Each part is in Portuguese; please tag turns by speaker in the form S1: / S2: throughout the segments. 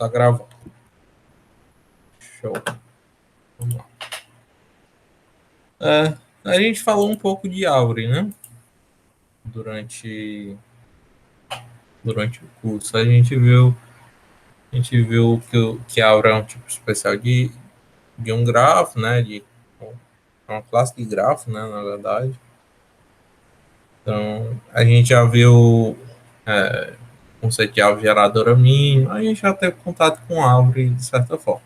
S1: tá gravando. Show. Vamos lá. A gente falou um pouco de árvore, né? Durante o curso. A gente viu que a árvore é um tipo especial de um grafo, né? Uma classe de grafo, né? Na verdade. Então, a gente já viu conceito de árvore geradora mínima, a gente já teve contato com árvore de certa forma.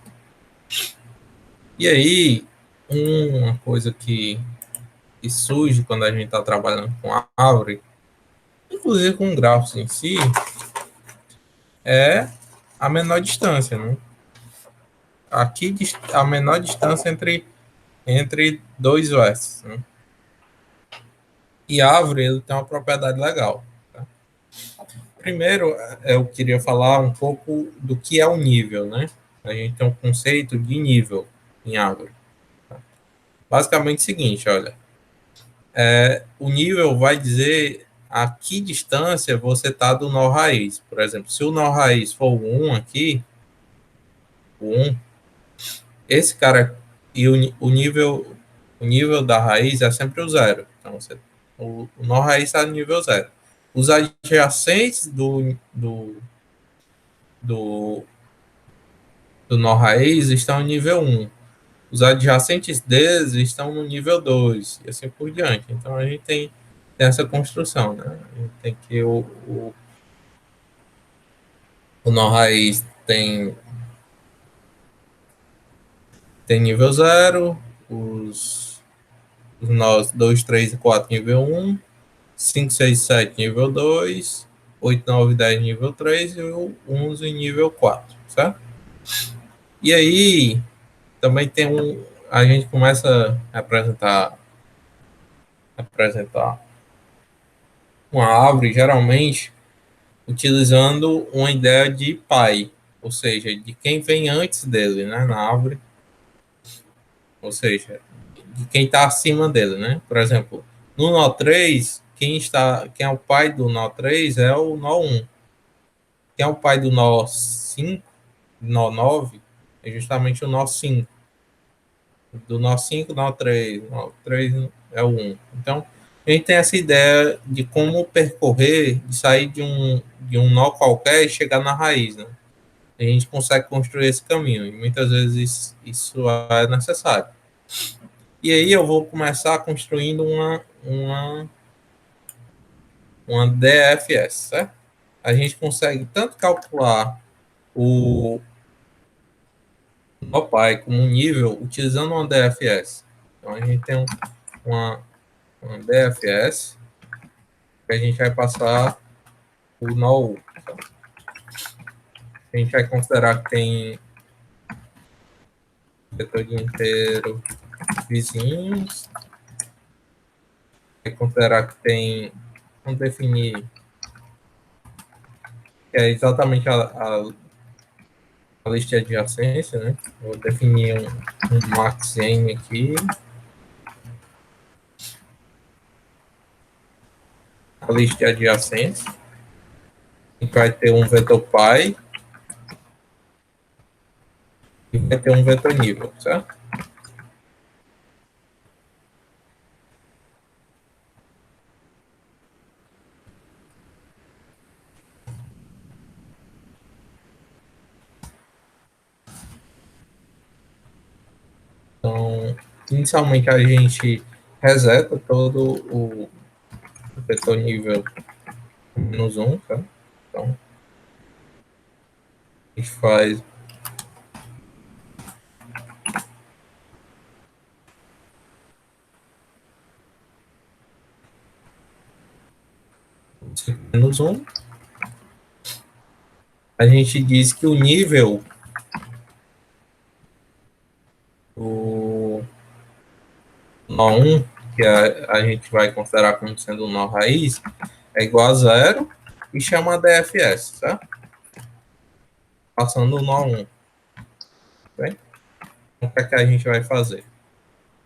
S1: E aí, uma coisa que surge quando a gente está trabalhando com árvore, inclusive com grafos em si, é a menor distância, né? Aqui, a menor distância entre dois vértices, né? E árvore, ele tem uma propriedade legal. Tá? Primeiro, eu queria falar um pouco do que é o nível, né? A gente tem um conceito de nível em árvore. Tá? Basicamente é o seguinte, olha, o nível vai dizer a que distância você está do nó raiz. Por exemplo, se o nó raiz for o 1 aqui, o 1, esse cara e o nível da raiz é sempre o 0. Então, o nó raiz está no nível 0. Os adjacentes do nó raiz estão no nível 1. Os adjacentes deles estão no nível 2, e assim por diante. Então, a gente tem essa construção, né? A gente tem que o nó raiz tem nível 0, os nós 2, 3 e 4 nível 1, 5, 6, 7 nível 2, 8, 9, 10 nível 3 e o 11 nível 4, certo? E aí também tem a gente começa a apresentar uma árvore geralmente utilizando uma ideia de pai, ou seja, de quem vem antes dele, né, na árvore, ou seja, de quem está acima dele, né? Por exemplo, no nó 3, quem é o pai do nó 3 é o nó 1. Quem é o pai do nó 5, nó 9, é justamente o nó 5. Do nó 5, nó 3. Nó 3 é o 1. Então, a gente tem essa ideia de como percorrer, de sair de um nó qualquer e chegar na raiz, né? A gente consegue construir esse caminho e muitas vezes isso é necessário. E aí eu vou começar construindo uma DFS, certo? A gente consegue tanto calcular o nó pai como um nível utilizando uma DFS. Então a gente tem uma DFS que a gente vai passar o nó U. Tá? A gente vai considerar que tem vetor de inteiro vizinhos. Vai considerar que tem. Vamos definir que é exatamente a lista de adjacência, né? Vou definir um max n aqui. A lista de adjacência. A gente vai ter um vetor pi e vai ter um vetor nível, certo? Então, inicialmente a gente reseta todo o vetor nível -1, tá? Então, a gente faz -1. A gente diz que o nível do nó 1, que a gente vai considerar como sendo o nó raiz, é igual a 0 e chama a DFS, tá? Passando o nó 1. Bem? Então, o que é que a gente vai fazer?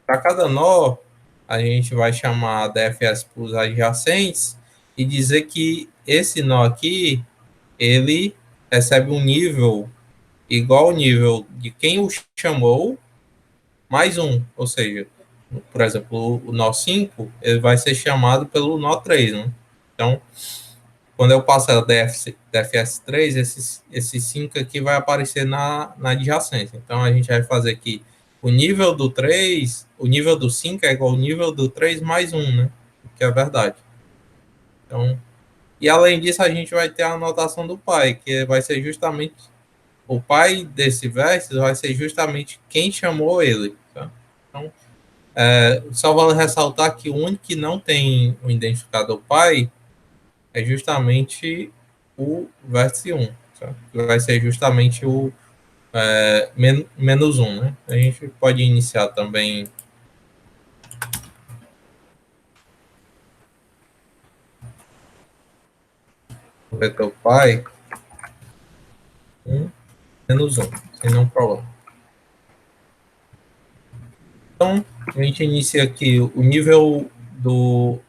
S1: Para cada nó, a gente vai chamar a DFS para os adjacentes e dizer que esse nó aqui, ele recebe um nível igual ao nível de quem o chamou, mais um. Ou seja, por exemplo, o nó 5 ele vai ser chamado pelo nó 3, né? Então, quando eu passar o DFS3, esses 5 aqui vai aparecer na adjacência. Então, a gente vai fazer aqui o nível do 3, o nível do 5 é igual ao nível do 3 mais um, né? Que é verdade. Então, e além disso, a gente vai ter a anotação do pai, que vai ser justamente o pai desse verso, vai ser justamente quem chamou ele. Tá? Então, só vale ressaltar que o único que não tem o identificador pai é justamente o vértice 1, tá? Que vai ser justamente o menos 1. Né? A gente pode iniciar também o vetor pai 1, menos 1, sem nenhum problema. Então, a gente inicia aqui o nível do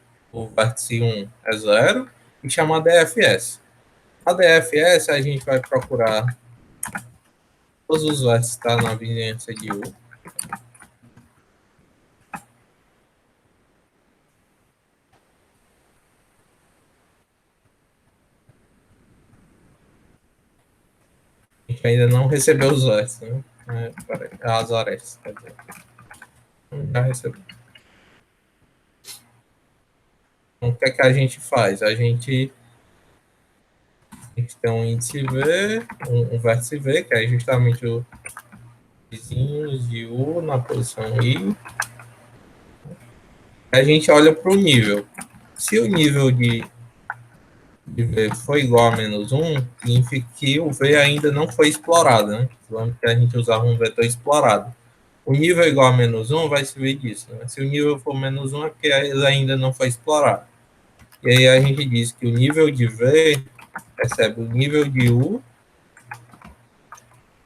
S1: vértice 1 é 0 e chama DFS. A DFS a gente vai procurar todos os vértices que estão na vizinhança de U. A gente ainda não recebeu os vértices, né? As arestas, quer dizer. Já recebeu. Então, o que é que a gente faz? A gente tem um índice V, um vértice V, que é justamente o vizinhos de U na posição I. A gente olha para o nível. Se o nível de V foi igual a menos 1, significa que o V ainda não foi explorado, né? Lembra que a gente usava um vetor explorado. O nível igual a menos 1 vai servir disso. Né? Se o nível for menos 1, é porque ele ainda não foi explorado. E aí a gente diz que o nível de V recebe o nível de U,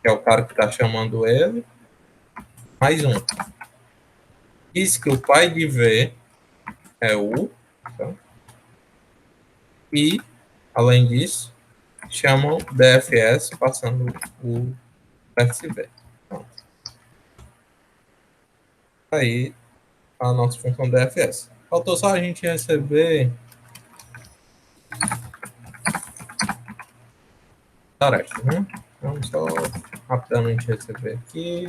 S1: que é o cara que está chamando ele, mais 1. Diz que o pai de V é U, tá? E, além disso, chamam DFS passando o FSV. Então, aí a nossa função DFS. Faltou só a gente receber tarefa, né? Vamos só rapidamente receber aqui.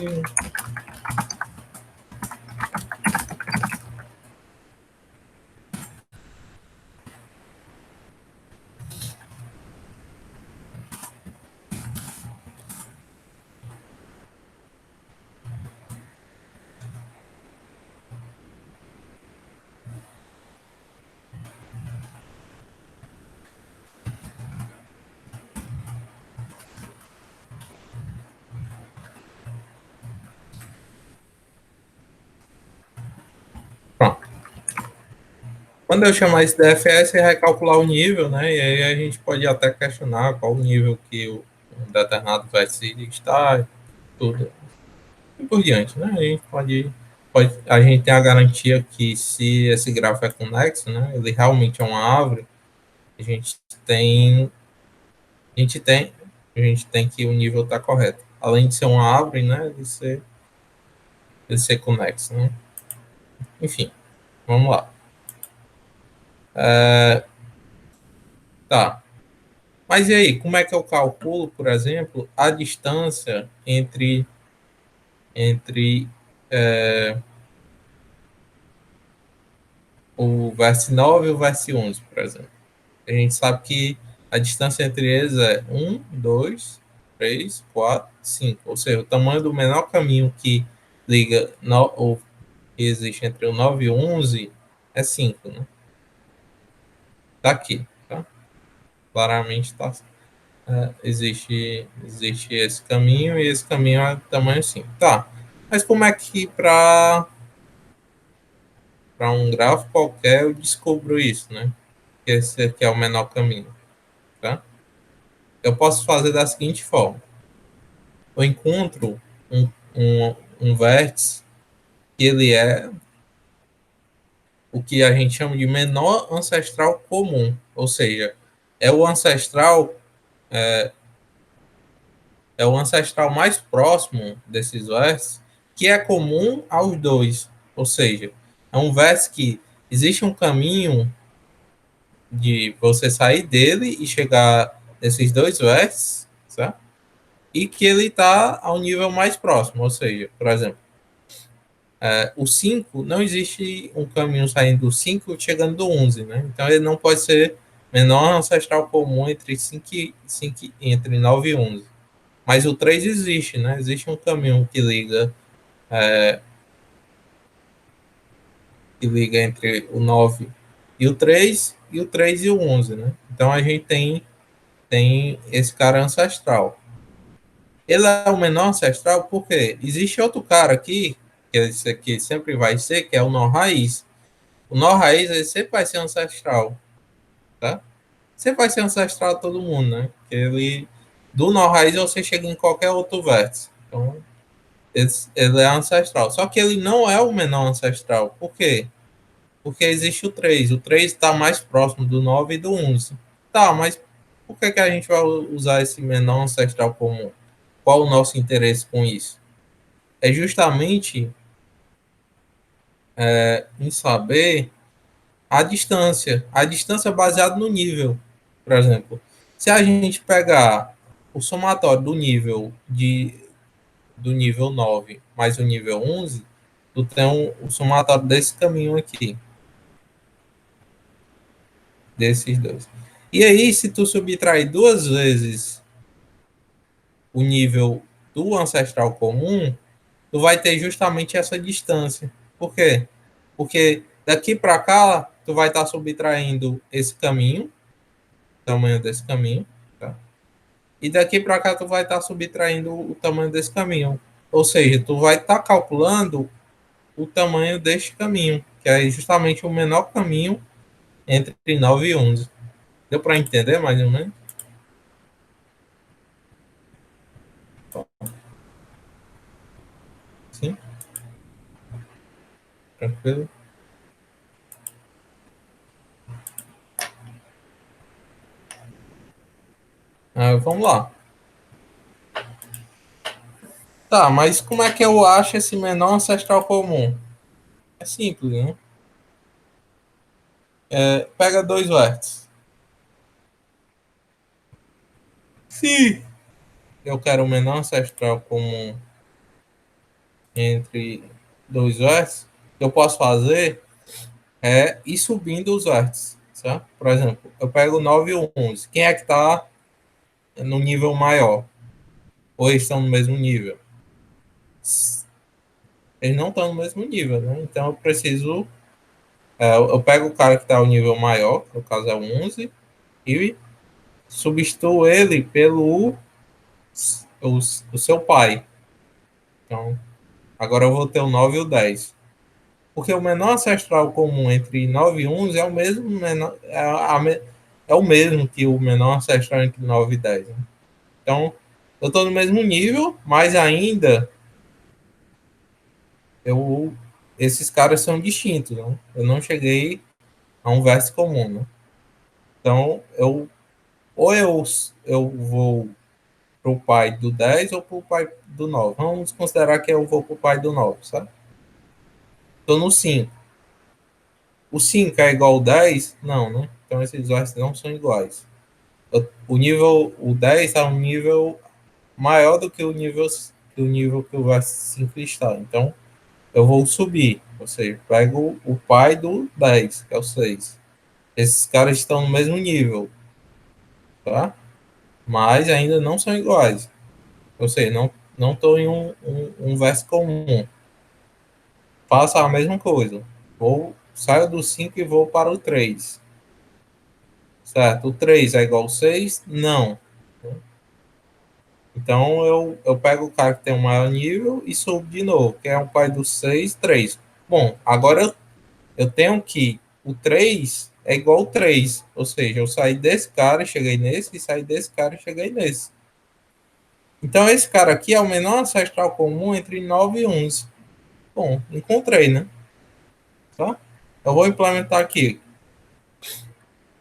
S1: Pronto. Quando eu chamar esse DFS, vai calcular o nível, né? E aí a gente pode até questionar qual o nível que o determinado vértice está, tudo. E por diante, né? A gente a gente tem a garantia que se esse grafo é conexo, né? Ele realmente é uma árvore, a gente tem, a gente tem, a gente tem que o nível está correto. Além de ser uma árvore, né? De ser conexo, né? Enfim, vamos lá. Tá. Mas e aí, como é que eu calculo, por exemplo, a distância entre o vértice 9 e o vértice 11, por exemplo? A gente sabe que a distância entre eles é 1, 2, 3, 4, 5. Ou seja, o tamanho do menor caminho que liga ou que existe entre o 9 e o 11 é 5, né? Tá aqui, tá? Claramente tá, existe esse caminho e esse caminho é tamanho 5. Tá. Mas como é que para um grafo qualquer eu descubro isso, né? Que esse aqui é o menor caminho, tá? Eu posso fazer da seguinte forma. Eu encontro um vértice que ele é o que a gente chama de menor ancestral comum, ou seja, é o ancestral é o ancestral mais próximo desses vértices, que é comum aos dois. Ou seja, é um vértice que existe um caminho de você sair dele e chegar nesses dois vértices, certo? E que ele está ao nível mais próximo. Ou seja, por exemplo, o 5, não existe um caminho saindo do 5 chegando do 11, né? Então ele não pode ser menor ancestral comum entre 5 entre 9 e 11. Mas o 3 existe, né? Existe um caminho que liga entre o 9 e o 3 e o 3 e o 11, né? Então a gente tem esse cara ancestral. Ele é o menor ancestral porque existe outro cara aqui, que esse aqui sempre vai ser, que é o nó raiz. O nó raiz ele sempre vai ser ancestral, tá? Sempre vai ser ancestral a todo mundo, né? Ele, do nó raiz você chega em qualquer outro vértice. Então, ele é ancestral. Só que ele não é o menor ancestral. Por quê? Porque existe o 3. O 3 está mais próximo do 9 e do 11. Tá, mas por que, que a gente vai usar esse menor ancestral comum? Qual o nosso interesse com isso? É justamente em saber a distância baseada no nível. Por exemplo, se a gente pegar o somatório do nível 9 mais o nível 11, tu tem o somatório desse caminho aqui, desses dois. E aí, se tu subtrair duas vezes o nível do ancestral comum, tu vai ter justamente essa distância. Por quê? Porque daqui para cá, tu vai estar subtraindo esse caminho, o tamanho desse caminho, tá? E daqui para cá, tu vai estar subtraindo o tamanho desse caminho. Ou seja, tu vai estar calculando o tamanho deste caminho, que é justamente o menor caminho entre 9 e 11. Deu para entender mais ou menos? Sim, tranquilo. Vamos lá. Tá, mas como é que eu acho esse menor ancestral comum? É simples, né? Pega dois vértices. Se eu quero o menor ancestral comum entre dois vértices, o que eu posso fazer é ir subindo os vértices, certo? Por exemplo, eu pego o 9 e o 11. Quem é que está no nível maior? Ou eles estão no mesmo nível? Eles não estão no mesmo nível, né? Então eu preciso. Eu pego o cara que está ao nível maior, que no caso é o 11, e substituo ele pelo o, o seu pai. Então, agora eu vou ter o 9 e o 10. Porque o menor ancestral comum entre 9 e 11 é o mesmo, é o mesmo que o menor ancestral entre 9 e 10. Né? Então, eu estou no mesmo nível, mas ainda eu, esses caras são distintos. Né? Eu não cheguei a um verso comum. Né? Então, ou eu vou para o pai do 10 ou para o pai do 9. Vamos considerar que eu vou para o pai do 9, sabe? Estou no 5. O 5 é igual ao 10? Não, né? Então esses versos não são iguais. O 10 está um nível maior do que que o verso 5 está. Então eu vou subir. Ou seja, pego o pai do 10, que é o 6. Esses caras estão no mesmo nível, tá? Mas ainda não são iguais. Ou seja, não estou em um verso comum. Faço a mesma coisa. Saio do 5 e vou para o 3. Certo? O 3 é igual ao 6? Não. Então eu pego o cara que tem um maior nível e subo de novo, que é o pai do 6, 3. Bom, agora eu tenho que o 3 é igual ao 3. Ou seja, eu saí desse cara, cheguei nesse, e saí desse cara e cheguei nesse. Então esse cara aqui é o menor ancestral comum entre 9 e 11. Bom, encontrei, né? Tá? Eu vou implementar aqui,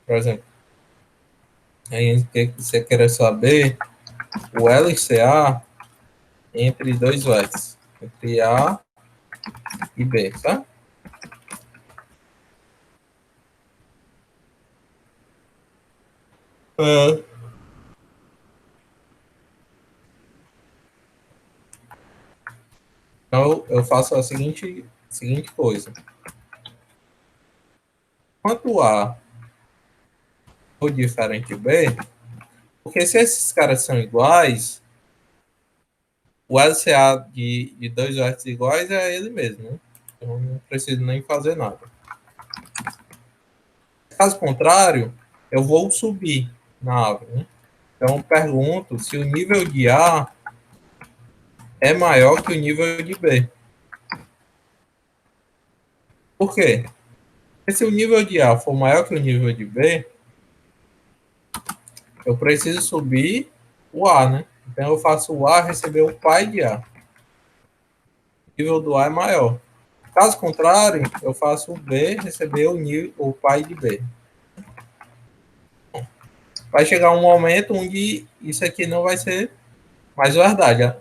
S1: por exemplo. Aí o que você quer saber? o LCA entre dois vértices, entre A e B, tá? É. Então, eu faço a seguinte coisa. Quanto A for diferente de B, porque se esses caras são iguais, o LCA de dois vértices iguais é ele mesmo, né? Então, não preciso nem fazer nada. Caso contrário, eu vou subir na árvore, né? Então, eu pergunto se o nível de A é maior que o nível de B. Por quê? Porque se o nível de A for maior que o nível de B, eu preciso subir o A, né? Então, eu faço o A receber o pai de A. O nível do A é maior. Caso contrário, eu faço o B receber o pai de B. Vai chegar um momento onde isso aqui não vai ser mais verdade, né?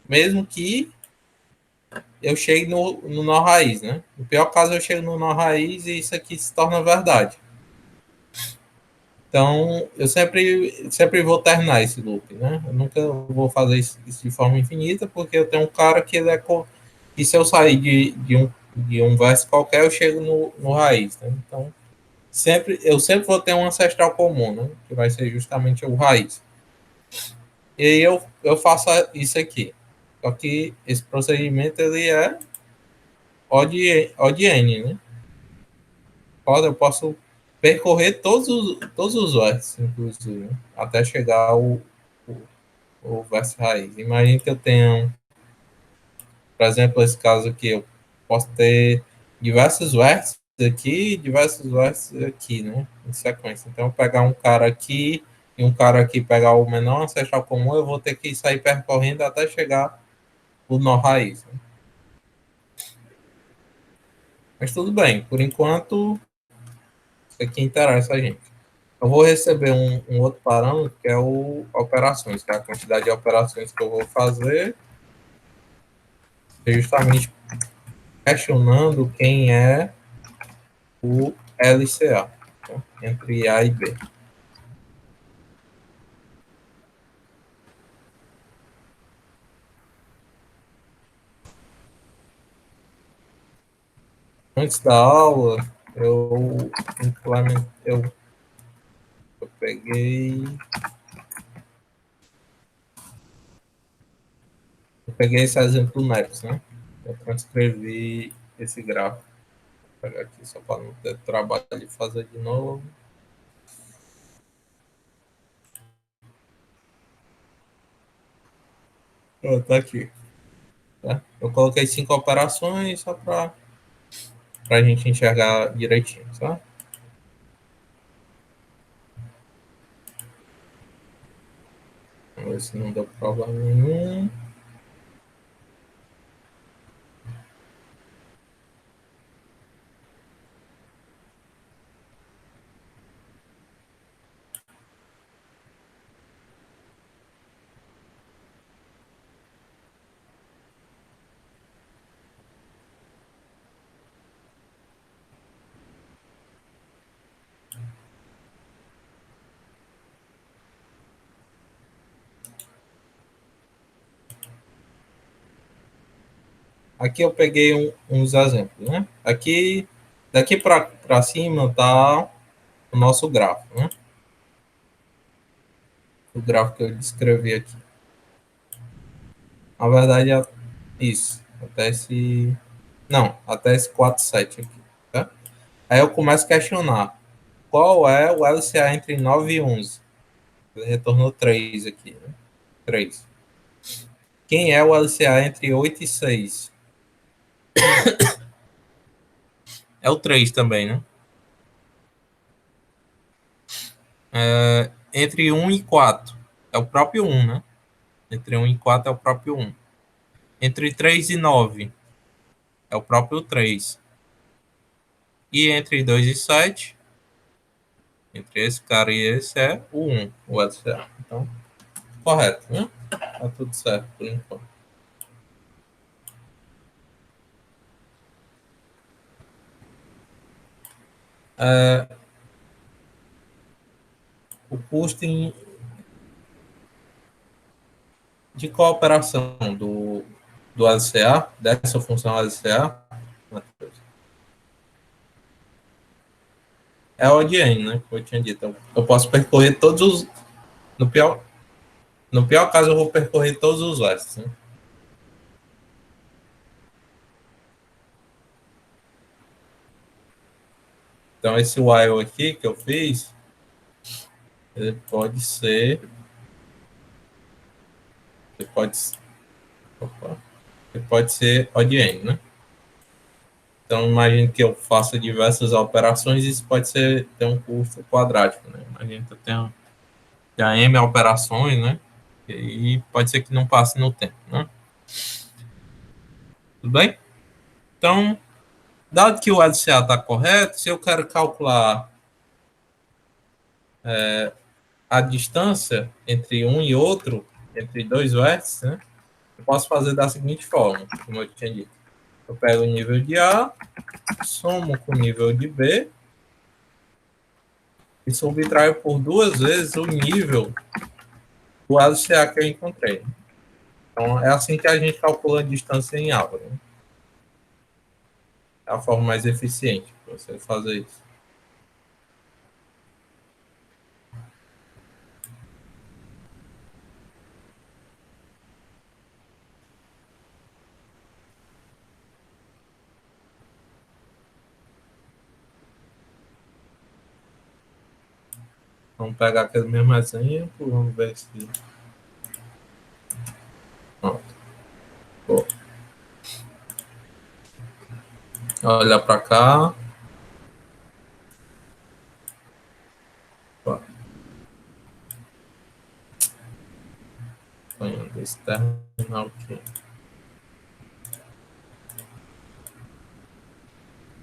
S1: Mesmo que eu chegue no nó raiz, né? No pior caso, eu chego no nó raiz e isso aqui se torna verdade. Então, eu sempre vou terminar esse loop, né? Eu nunca vou fazer isso de forma infinita, porque eu tenho um cara que ele é. E se eu sair de um verso qualquer, eu chego no raiz, né? Então, eu sempre vou ter um ancestral comum, né? Que vai ser justamente o raiz. E aí eu faço isso aqui. Só que esse procedimento ele é O de N, né? Eu posso percorrer todos os vértices, inclusive, né? Até chegar o vértice raiz. Imagine que eu tenha, por exemplo, esse caso aqui, eu posso ter diversos vértices aqui e diversos vértices aqui, né? Em sequência. Então, eu pegar um cara aqui e um cara aqui pegar o menor ancestral comum, eu vou ter que sair percorrendo até chegar o nó raiz. Né? Mas tudo bem, por enquanto, isso aqui interessa a gente. Eu vou receber um outro parâmetro que é o operações, que é a quantidade de operações que eu vou fazer, justamente questionando quem é o LCA, tá? Entre A e B. Antes da aula, eu peguei esse exemplo do NEPS, né? Eu transcrevi esse gráfico. Vou pegar aqui só para não ter trabalho de fazer de novo. Tá aqui. Tá? Eu coloquei 5 operações só para a gente enxergar direitinho, tá? Vamos ver se não deu problema nenhum. Aqui eu peguei uns exemplos, né? Daqui para cima tá o nosso gráfico, né? O gráfico que eu descrevi aqui. Na verdade, isso. Até esse 47 aqui, tá? Aí eu começo a questionar. Qual é o LCA entre 9 e 11? Ele retornou 3 aqui, né? 3. Quem é o LCA entre 8 e 6? É o 3 também, né? Entre 1 e 4. É o próprio 1, né? Entre 1 e 4 é o próprio 1. Entre 3 e 9 é o próprio 3. E entre 2 e 7, entre esse cara e esse é o 1, o LCA. Então, correto, né? Tá tudo certo por enquanto. O custo de cooperação do ACA, dessa função ACA, é o ODN, né? Como eu tinha dito. Eu posso percorrer todos os. No pior, no pior caso, eu vou percorrer todos os versos. Né? Então, esse while aqui que eu fiz, ele pode ser. Ele pode, opa, ele pode ser ODN, né? Então, imagine que eu faça diversas operações e isso pode ser ter um custo quadrático, né? Imagine que eu tenha M operações, né? E pode ser que não passe no tempo, né? Tudo bem? Então, dado que o LCA está correto, se eu quero calcular a distância entre um e outro, entre dois vértices, né? Eu posso fazer da seguinte forma, como eu tinha dito. Eu pego o nível de A, somo com o nível de B e subtraio por duas vezes o nível do LCA que eu encontrei. Então, é assim que a gente calcula a distância em árvore. Né? É a forma mais eficiente para você fazer isso. Vamos pegar aquele mesmo exemplo, vamos ver se. Pronto. Bom, olha para cá. Apanhando esse terminal aqui.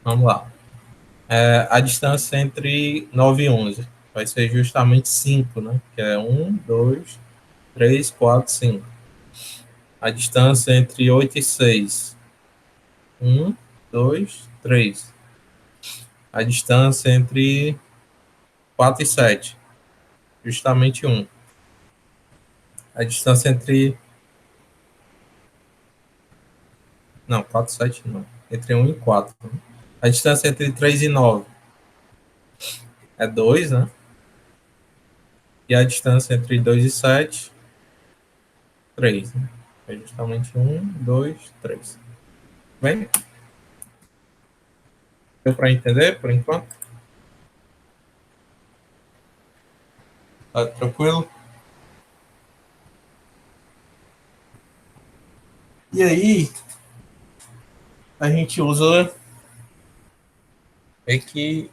S1: Vamos lá. A distância entre 9 e 11 vai ser justamente 5, né? Que é 1, 2, 3, 4, 5. A distância entre 8 e 6. 1, 2, 3. A distância entre 4 e 7. Justamente 1. A distância entre. Não, 4 e 7 não. Entre 1 e 4. Né? A distância entre 3 e 9 é 2, né? E a distância entre 2 e 7, 3. Né? É justamente 1, 2, 3. Bem? Deu para entender por enquanto? Tá tranquilo? E aí, a gente usa é que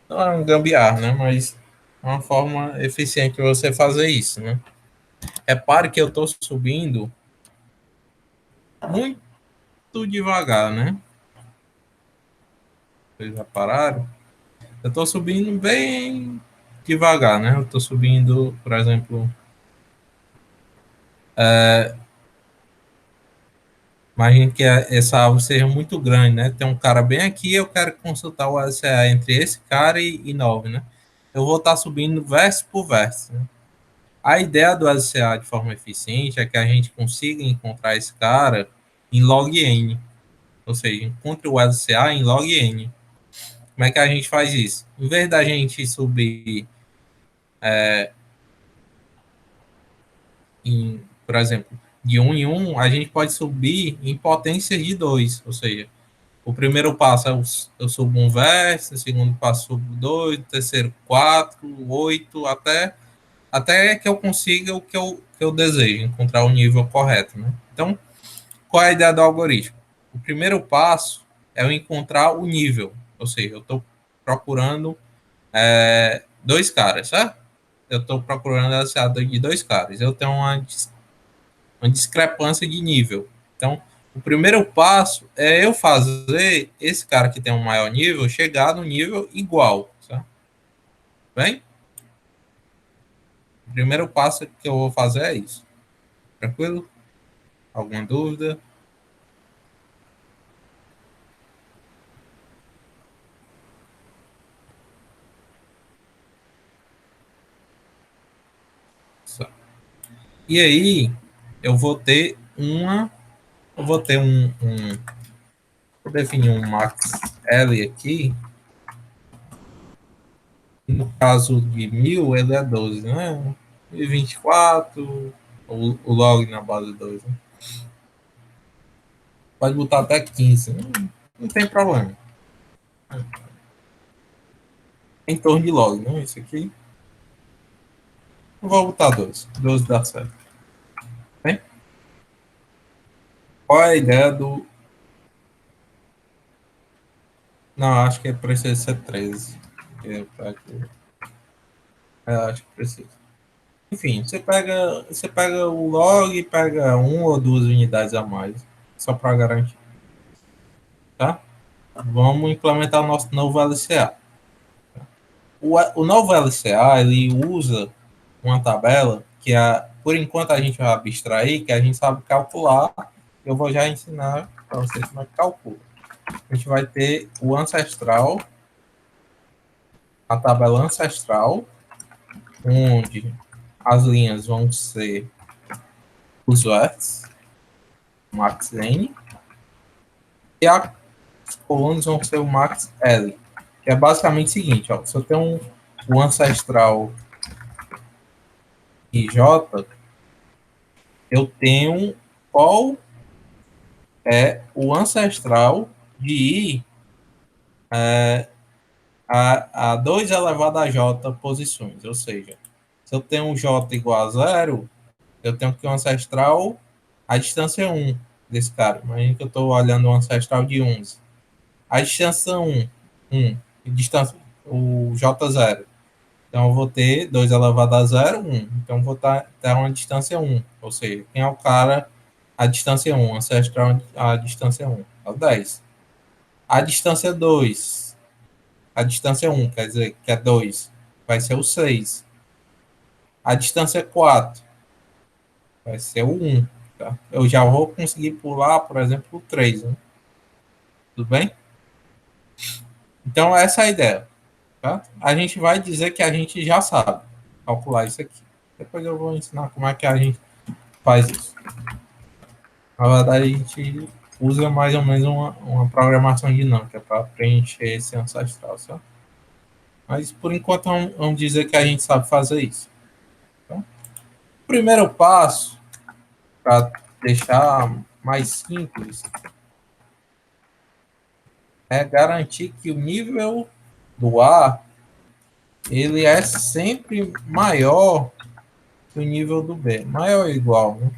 S1: não é um gambiarra, né? Mas é uma forma eficiente de você fazer isso, né? Repare que eu estou subindo muito devagar, né? Vocês já pararam? Eu estou subindo bem devagar, né? Eu estou subindo, por exemplo, imagine que essa árvore seja muito grande, né? Tem um cara bem aqui, eu quero consultar o LCA entre esse cara e 9, né? Eu vou estar subindo verso por verso. Né? A ideia do LCA de forma eficiente é que a gente consiga encontrar esse cara em log n, ou seja, encontre o LCA em log n. Como é que a gente faz isso? Em vez da gente subir, por exemplo, de 1 em 1, a gente pode subir em potências de 2, ou seja, o primeiro passo eu subo um verso, o segundo passo eu subo 2, o terceiro 4, 8, até que eu consiga o que eu desejo, encontrar o nível correto. Né? Então, qual é a ideia do algoritmo? O primeiro passo é eu encontrar o nível, ou seja, eu estou procurando dois caras, certo? Eu estou procurando essa de dois caras. Eu tenho uma discrepância de nível. Então, o primeiro passo é eu fazer esse cara que tem um maior nível chegar no nível igual, certo? Bem? O primeiro passo que eu vou fazer é isso. Tranquilo? Alguma dúvida? Só. E aí, eu vou ter uma. Eu vou ter vou definir um max L aqui. No caso de 1000, ele é 12, né? E 24, o log na base 2. Né? Pode botar até 15. Não tem problema. Em torno de log, né? Isso aqui. Eu vou botar 12. 12 dá certo. Bem? Qual é a ideia do. Não, acho que precisa ser 13. Acho que precisa. Enfim, você pega o log e pega uma ou duas unidades a mais, só para garantir, tá? Vamos implementar o nosso novo LCA. O novo LCA, ele usa uma tabela que, por enquanto, a gente vai abstrair, que a gente sabe calcular. Eu vou já ensinar para vocês como é que calcula. A gente vai ter o ancestral, a tabela ancestral, onde as linhas vão ser os vértices, max n, e as colunas vão ser o max L, que é basicamente o seguinte, ó, se eu tenho o ancestral IJ, eu tenho qual é o ancestral de I a 2 elevado a J posições, ou seja, se eu tenho um J igual a zero, eu tenho que o ancestral a distância 1 desse cara. Imagina que eu estou olhando o ancestral de 11. A distância 1, distância, o J0. Então, eu vou ter 2 elevado a zero, 1. Então, eu vou ter uma distância 1. Ou seja, quem é o cara a distância 1? Ancestral a distância 1. É o 10. A distância 2. A distância 1, quer dizer, que é 2. Vai ser o 6. A distância 4 vai ser o 1. Tá? Eu já vou conseguir pular, por exemplo, o 3. Né? Tudo bem? Então, essa é a ideia. Tá? A gente vai dizer que a gente já sabe calcular isso aqui. Depois eu vou ensinar como é que a gente faz isso. Na verdade, a gente usa mais ou menos uma programação dinâmica para preencher esse ancestral. Sabe? Mas, por enquanto, vamos dizer que a gente sabe fazer isso. Então, o primeiro passo, para deixar mais simples, é garantir que o nível do ar ele é sempre maior que o nível do B. Maior ou igual, né?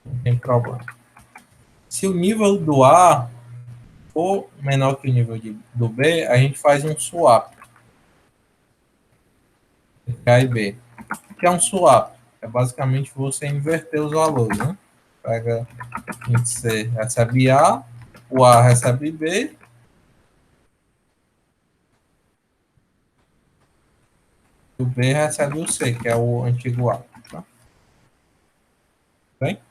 S1: Não tem problema. Se o nível do A for menor que o nível do B, a gente faz um swap entre A e B. O que é um swap? É basicamente você inverter os valores, né? Pega C recebe A, o A recebe B, e o B recebe o C, que é o antigo A. Tá? Bem?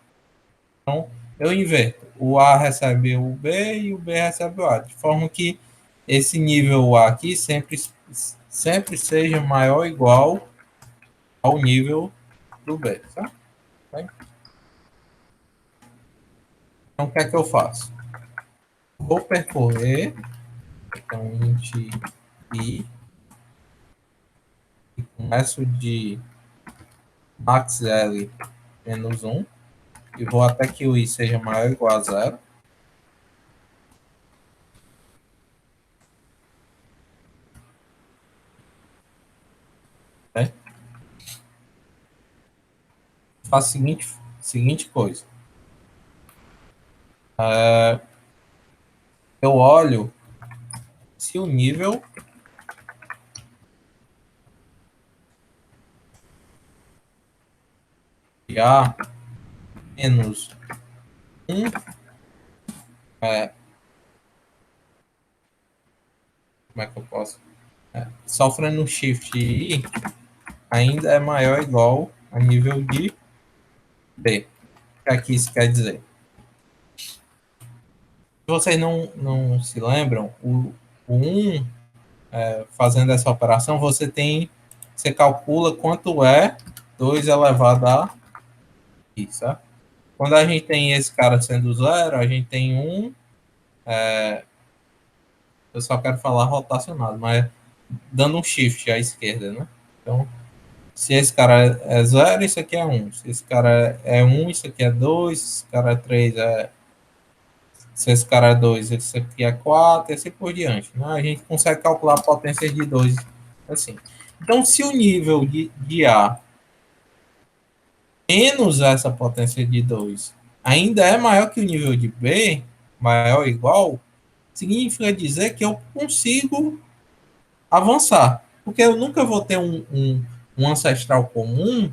S1: Então, eu inverto. O A recebe o B e o B recebe o A. De forma que esse nível A aqui sempre seja maior ou igual ao nível do B. Tá? Bem? Então, o que é que eu faço? Vou percorrer. Então, int I. E começo de max L menos 1. E vou até que o I seja maior ou igual a zero. Né? Faço a seguinte coisa. Eu olho se o nível de A menos 1 como é que eu posso? Sofrendo um shift I, ainda é maior ou igual a nível de B. O que aqui isso quer dizer? Se vocês não se lembram, o 1, fazendo essa operação, você calcula quanto é 2 elevado a i, certo? Quando a gente tem esse cara sendo zero, a gente tem eu só quero falar rotacionado, mas dando um shift à esquerda, né? Então, se esse cara é zero, isso aqui é 1. Se esse cara é 1, isso aqui é 2. Se esse cara é 3, se esse cara é 2, isso aqui é 4, e assim por diante. Né? A gente consegue calcular a potência de 2 assim. Então, se o nível de A menos essa potência de 2 ainda é maior que o nível de B, maior ou igual, significa dizer que eu consigo avançar. Porque eu nunca vou ter um ancestral comum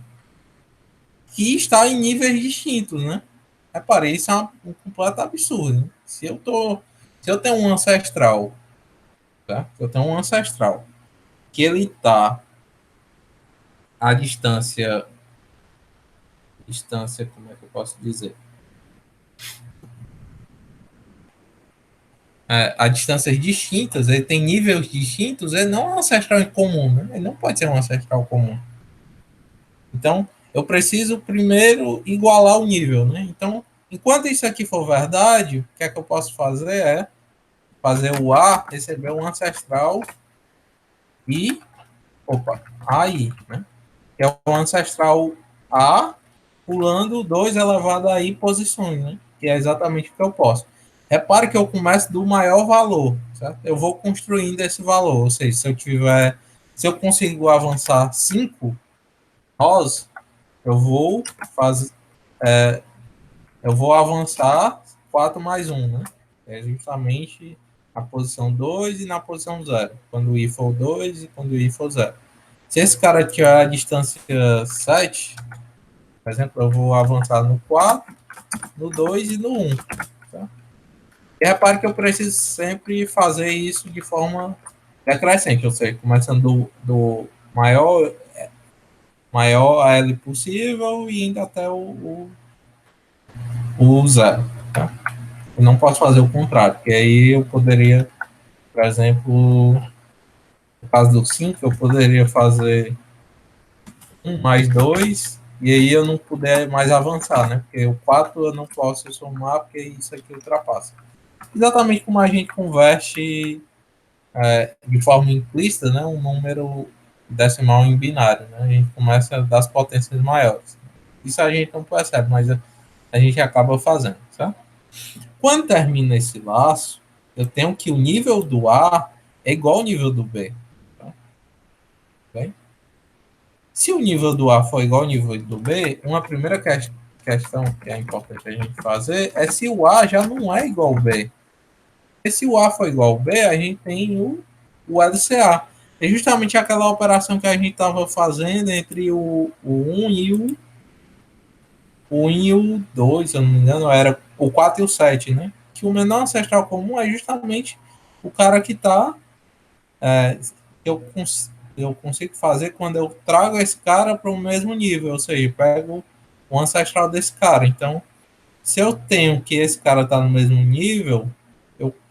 S1: que está em níveis distintos, né? Repare, isso é um completo absurdo. Né? Se eu tenho um ancestral, tá? Eu tenho um ancestral que ele está à distância, como é que eu posso dizer? A distâncias distintas, ele tem níveis distintos, ele não é um ancestral em comum, né? Ele não pode ser um ancestral comum. Então, eu preciso primeiro igualar o nível, né? Então, enquanto isso aqui for verdade, o que é que eu posso fazer é fazer o A receber um ancestral e, opa, AI, né? Que é o ancestral A pulando 2 elevado a I posições, né? Que é exatamente o que eu posso. Repare que eu começo do maior valor, certo? Eu vou construindo esse valor, ou seja, se eu consigo avançar 5 nós, eu vou fazer, eu vou avançar 4 mais um, né? É justamente a posição 2 e na posição 0. Quando o I for 2 e quando o I for 0. Se esse cara tiver a distância 7, por exemplo, eu vou avançar no 4, no 2 e no 1. Tá? E repare que eu preciso sempre fazer isso de forma decrescente, ou seja, começando do maior L possível e indo até o zero. Tá? Eu não posso fazer o contrário, porque aí eu poderia, por exemplo, no caso do 5, eu poderia fazer 1 mais 2 e aí eu não puder mais avançar, né? Porque o 4 eu não posso somar, porque isso aqui ultrapassa. Exatamente como a gente converte de forma implícita, né, um número decimal em binário. Né? A gente começa das potências maiores. Isso a gente não percebe, mas a gente acaba fazendo. Certo? Quando termina esse laço, eu tenho que o nível do A é igual ao nível do B. Tá? Bem? Se o nível do A for igual ao nível do B, uma primeira questão que é importante a gente fazer é se o A já não é igual ao B. Porque se o A for igual ao B, a gente tem o LCA. É justamente aquela operação que a gente estava fazendo entre o 1 e o 1 e o 2, se eu não me engano, era o 4 e o 7, né? Que o menor ancestral comum é justamente o cara que está. Que eu consigo fazer quando eu trago esse cara para o mesmo nível, ou seja, pego o ancestral desse cara. Então, se eu tenho que esse cara está no mesmo nível,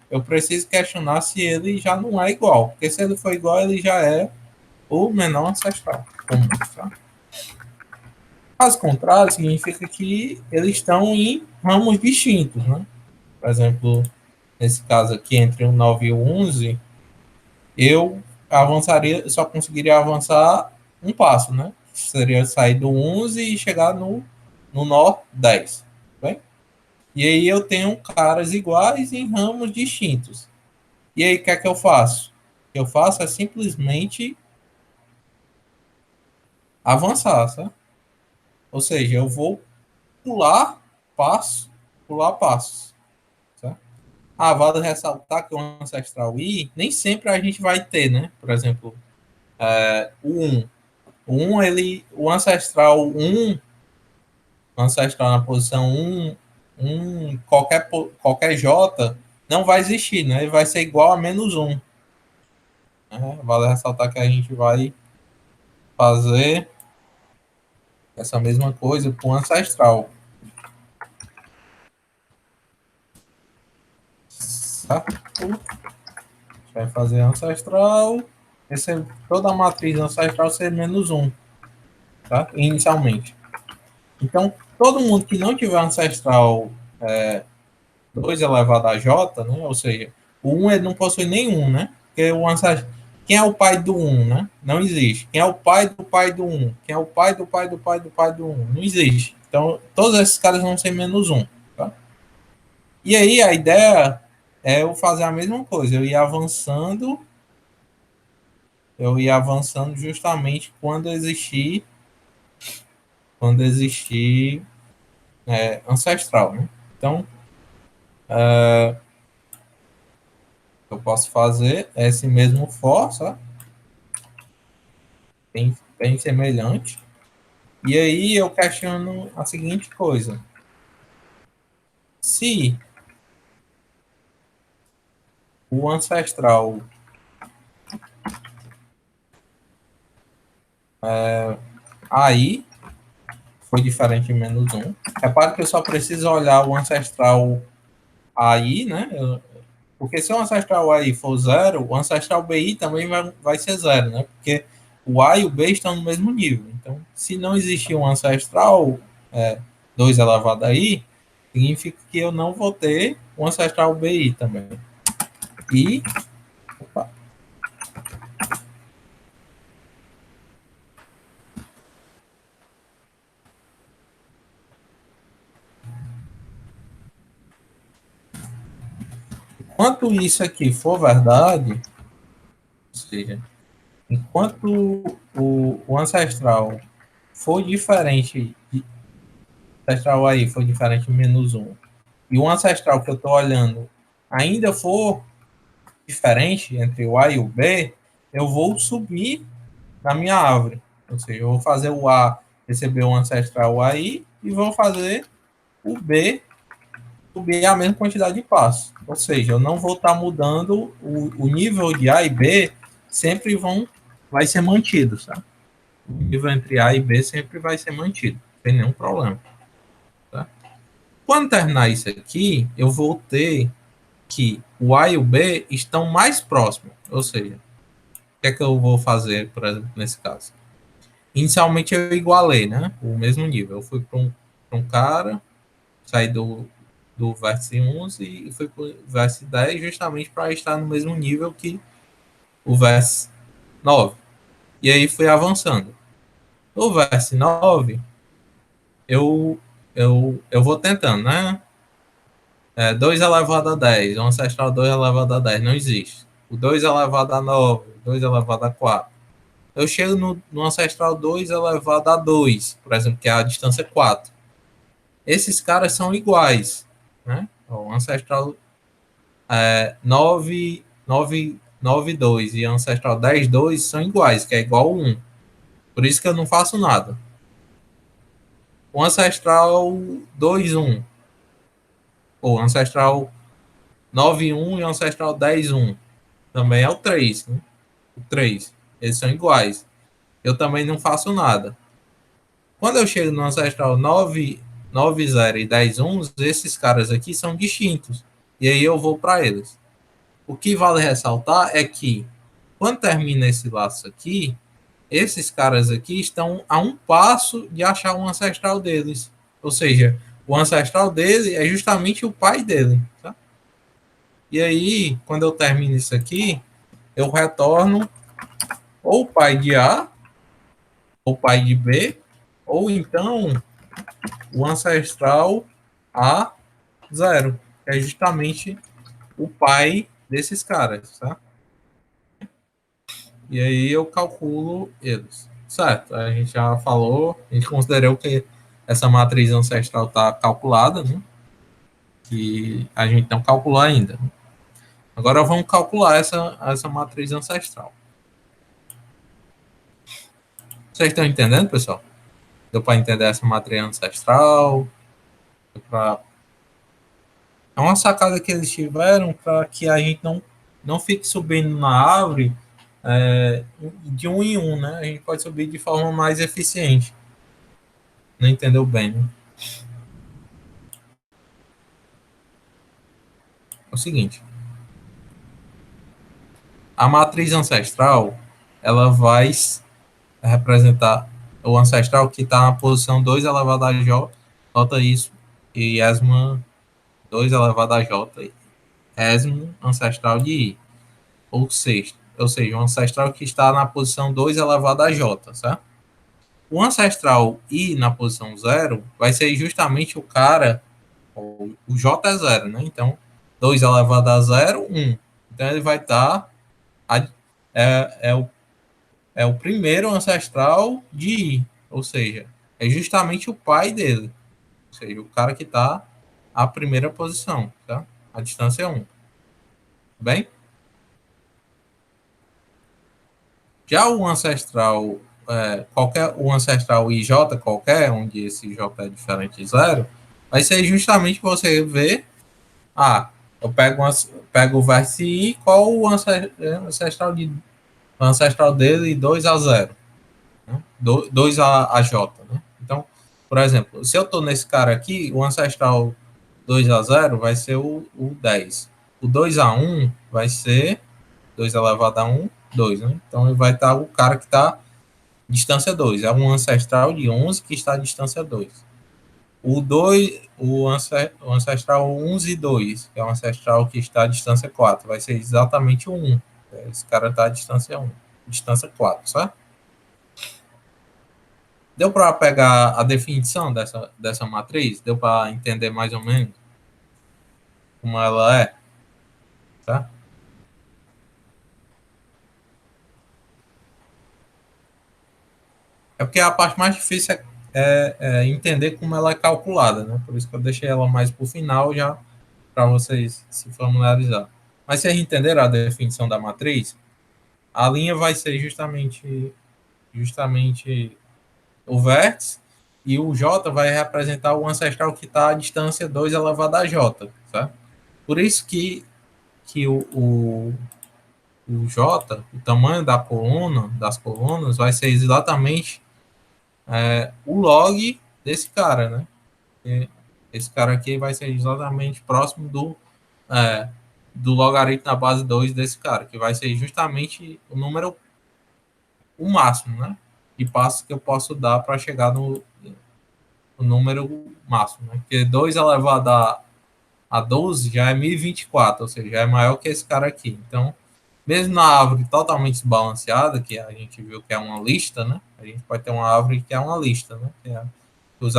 S1: eu preciso questionar se ele já não é igual. Porque se ele for igual, ele já é o menor ancestral comum. Tá? Caso contrário, significa que eles estão em ramos distintos. Né? Por exemplo, nesse caso aqui, entre o 9 e o 11, eu só conseguiria avançar um passo. Né? Seria sair do 11 e chegar no nó 10. Bem? E aí eu tenho caras iguais em ramos distintos. E aí o que é que eu faço? O que eu faço é simplesmente avançar, sabe? Ou seja, eu vou pular passo, pular passos. Sabe? Ah, vale ressaltar que o ancestral I nem sempre a gente vai ter, né? Por exemplo, o 1. O ancestral 1, o ancestral na posição 1, qualquer J, não vai existir, né? Ele vai ser igual a -1. Né? Vale ressaltar que a gente vai fazer essa mesma coisa com o ancestral. Certo? Vai fazer ancestral. Toda a matriz ancestral ser menos 1. Tá? Inicialmente. Então, todo mundo que não tiver ancestral 2 elevado a j, né? Ou seja, o 1 ele não possui nenhum, né? Porque o ancestral. Quem é o pai do 1, né? Não existe. Quem é o pai do 1? Quem é o pai do pai do pai do pai do 1? Não existe. Então, todos esses caras vão ser menos 1. Tá? E aí, a ideia é eu fazer a mesma coisa. Eu ia avançando justamente quando existir ancestral, né? Então, eu posso fazer esse mesmo for, sabe? Bem semelhante. E aí eu questiono a seguinte coisa. Se o ancestral aí foi diferente de menos 1, repare que eu só preciso olhar o ancestral aí, né? Porque se o ancestral aí for 0, o ancestral BI também vai ser 0, né? Porque o A e o B estão no mesmo nível. Então, se não existir um ancestral 2 elevado a I, significa que eu não vou ter um ancestral BI também. E opa, enquanto isso aqui for verdade, ou seja, enquanto o ancestral for diferente, ancestral aí for diferente de menos 1, e o ancestral que eu estou olhando ainda for diferente entre o A e o B, eu vou subir na minha árvore. Ou seja, eu vou fazer o A receber um ancestral aí e vou fazer o B subir a mesma quantidade de passos. Ou seja, eu não vou estar mudando o nível de A e B, sempre vai ser mantido, sabe? O nível entre A e B sempre vai ser mantido, sem nenhum problema. Tá? Quando terminar isso aqui, eu vou ter que o A e o B estão mais próximos. Ou seja, o que é que eu vou fazer, por exemplo, nesse caso? Inicialmente eu igualei, né? O mesmo nível. Eu fui para um cara, saí do vértice 11 e fui para o vértice 10 justamente para estar no mesmo nível que o vértice 9. E aí fui avançando. No vértice 9, eu vou tentando, né? 2 elevado a 10, o ancestral 2 elevado a 10 não existe. O 2 elevado a 9, 2 elevado a 4. Eu chego no ancestral 2 elevado a 2, por exemplo, que é a distância 4. Esses caras são iguais, né? O ancestral 9, 9, 9, 2 e o ancestral 10, 2 são iguais, que é igual a 1. Por isso que eu não faço nada. O ancestral 2, 1, ou ancestral 9, 1 e o ancestral 10, 1. Também é o 3, né? O 3. Eles são iguais. Eu também não faço nada. Quando eu chego no ancestral 9, 9, 0 e 10, 1, esses caras aqui são distintos. E aí eu vou para eles. O que vale ressaltar é que, quando termina esse laço aqui, esses caras aqui estão a um passo de achar um ancestral deles. Ou seja, o ancestral dele é justamente o pai dele. Tá? E aí, quando eu termino isso aqui, eu retorno ou o pai de A, ou o pai de B, ou então o ancestral A0, que é justamente o pai desses caras, tá? E aí eu calculo eles. Certo, a gente já falou, a gente considerou que essa matriz ancestral está calculada, né? Que a gente não calculou ainda. Agora vamos calcular essa matriz ancestral. Vocês estão entendendo, pessoal? Deu para entender essa matriz ancestral? É uma sacada que eles tiveram para que a gente não fique subindo na árvore de um em um, né? A gente pode subir de forma mais eficiente. Não entendeu bem, né? É o seguinte, a matriz ancestral, ela vai representar o ancestral que está na posição 2 elevado a J, nota isso, e esma 2 elevado a J, esmo ancestral de I, ou seja, um ancestral que está na posição 2 elevado a J, certo? O ancestral I na posição 0 vai ser justamente o cara, o J é 0, né? Então, 2 elevado a 0, 1. Então, ele vai estar, é o primeiro ancestral de I, ou seja, é justamente o pai dele, ou seja, o cara que está à primeira posição, tá? A distância é 1. Bem, já o ancestral, o ancestral IJ qualquer, onde esse J é diferente de 0, vai ser justamente você ver, eu pego o vértice I, qual o ancestral dele 2 a 0, né? 2 a J, né? Então, por exemplo, se eu estou nesse cara aqui, o ancestral 2 a 0 vai ser o 10. O 2 a 1 vai ser 2 elevado a 1, 2, né? Então, ele vai estar o cara que está distância 2. É um ancestral de 11 que está à distância 2. O ancestral 11 e 2, que é um ancestral que está à distância 4, vai ser exatamente o 1. Esse cara está à distância 1, distância 4, certo? Deu para pegar a definição dessa matriz? Deu para entender mais ou menos como ela é? Tá? É porque a parte mais difícil é entender como ela é calculada, né? Por isso que eu deixei ela mais para o final, já para vocês se familiarizar. Mas se entenderam a definição da matriz, a linha vai ser justamente o vértice, e o J vai representar o ancestral que está à distância 2 elevado a J. Tá? Por isso que o J, o tamanho das colunas, vai ser exatamente o log desse cara, né? E esse cara aqui vai ser exatamente próximo é, do logaritmo da base 2 desse cara, que vai ser justamente o máximo, né? De passos que eu posso dar para chegar no número máximo, né? Porque 2 elevado a 12 já é 1024, ou seja, já é maior que esse cara aqui. Então, mesmo na árvore totalmente desbalanceada, que a gente viu que é uma lista, né? A gente pode ter uma árvore que é uma lista, né? Os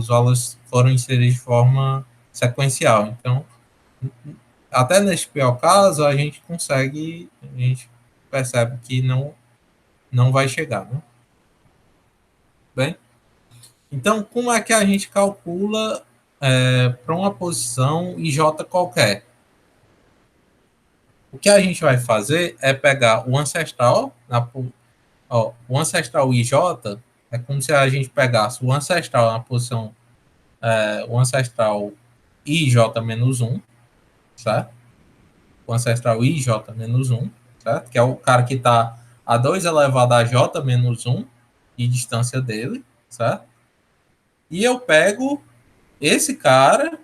S1: valores foram inseridos de forma sequencial. Então, até neste pior caso, a gente percebe que não vai chegar, né? Bem, então, como é que a gente calcula para uma posição IJ qualquer? O que a gente vai fazer é pegar o ancestral, o ancestral IJ é como se a gente pegasse o ancestral na posição, o ancestral IJ menos 1, certo? O ancestral IJ menos 1, certo? Que é o cara que está a 2 elevado a J menos 1 de distância dele, certo? E eu pego esse cara,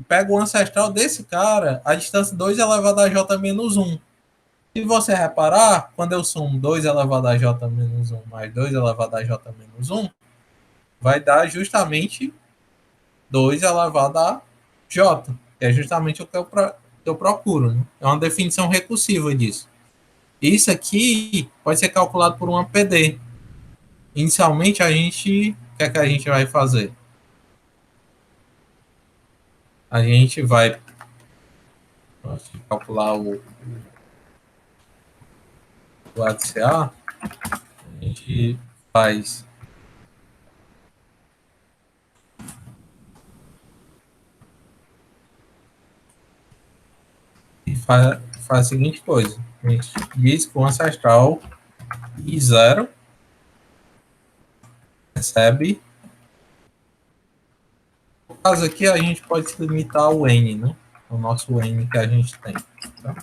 S1: pego o ancestral desse cara, a distância 2 elevado a J menos 1. Se você reparar, quando eu somo 2 elevado a J menos 1 mais 2 elevado a J menos 1, vai dar justamente 2 elevado a J, que é justamente o que eu procuro. Né? É uma definição recursiva disso. Isso aqui pode ser calculado por uma PD. Inicialmente, o que é que a gente vai fazer? A gente vai calcular o ADCA, a gente faz, faz a seguinte coisa. A gente diz que o ancestral I0 recebe. No caso aqui, a gente pode se limitar ao N, né? O nosso N que a gente tem. Tá?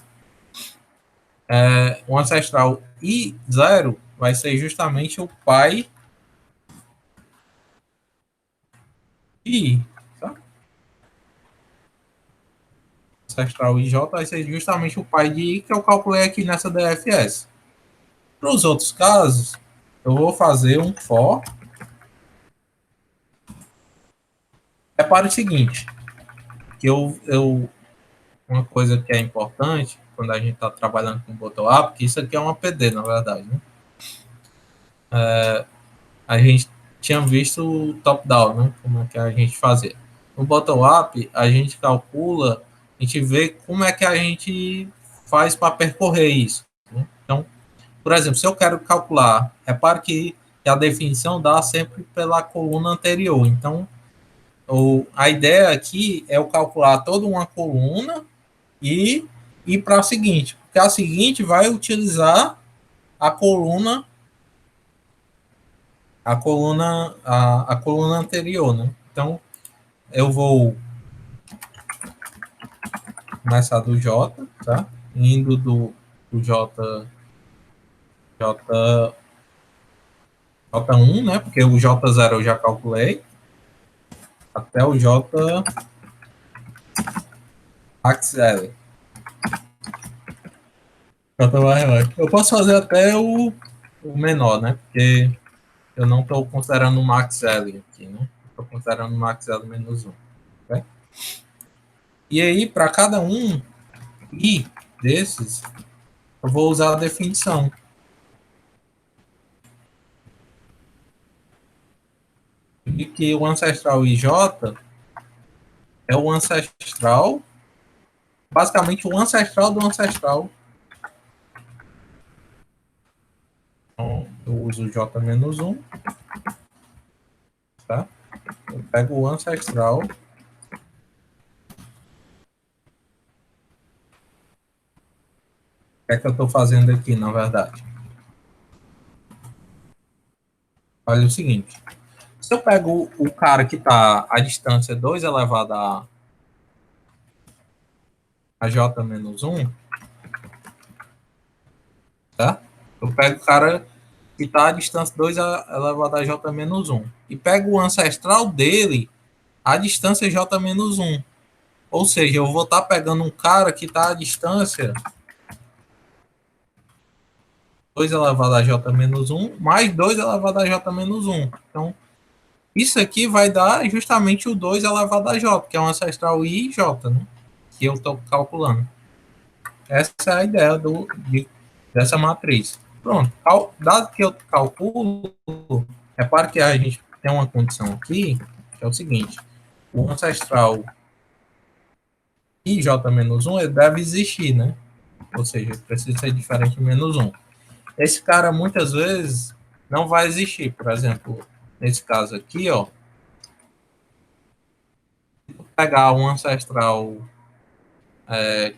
S1: O ancestral I0 vai ser justamente o pai de I. Tá? Ancestral IJ vai ser justamente o pai de I que eu calculei aqui nessa DFS. Para os outros casos, eu vou fazer um for. É para o seguinte, que uma coisa que é importante quando a gente está trabalhando com bottom-up, que isso aqui é uma PD, na verdade, né? A gente tinha visto o top-down, né? Como é que a gente fazia. No bottom-up, a gente calcula, a gente vê como é que a gente faz para percorrer isso. Né? Então, por exemplo, se eu quero calcular, repare que a definição dá sempre pela coluna anterior. Então, a ideia aqui é eu calcular toda uma coluna e ir para a seguinte, porque a seguinte vai utilizar a coluna a coluna anterior, né? Então eu vou começar do J, tá? Indo do J J1, né? Porque o J0 eu já calculei até o J max L. Eu posso fazer até o menor, né? Porque eu não estou considerando o max L aqui, né? Estou considerando o max L menos 1. Okay? E aí, para cada um I desses, eu vou usar a definição. De que o ancestral IJ é o ancestral, basicamente o ancestral do ancestral. Então, eu uso J-1, tá? Eu pego o ancestral. O que é que eu estou fazendo aqui, na verdade? Olha o seguinte. Se eu pego o cara que está à distância 2 elevado a J-1, tá? Eu pego o cara que está à distância 2 elevado a J-1 e pego o ancestral dele à distância J-1. Ou seja, eu vou estar pegando um cara que está à distância 2 elevado a J-1 mais 2 elevado a J-1. Então, isso aqui vai dar justamente o 2 elevado a J, que é um ancestral I e J, né? Que eu estou calculando. Essa é a ideia dessa matriz. Pronto. Dado que eu calculo, repare que a gente tem uma condição aqui, que é o seguinte. O ancestral IJ-1 ele deve existir, né? Ou seja, precisa ser diferente de menos 1. Esse cara, muitas vezes, não vai existir. Por exemplo, nesse caso aqui, ó, pegar um ancestral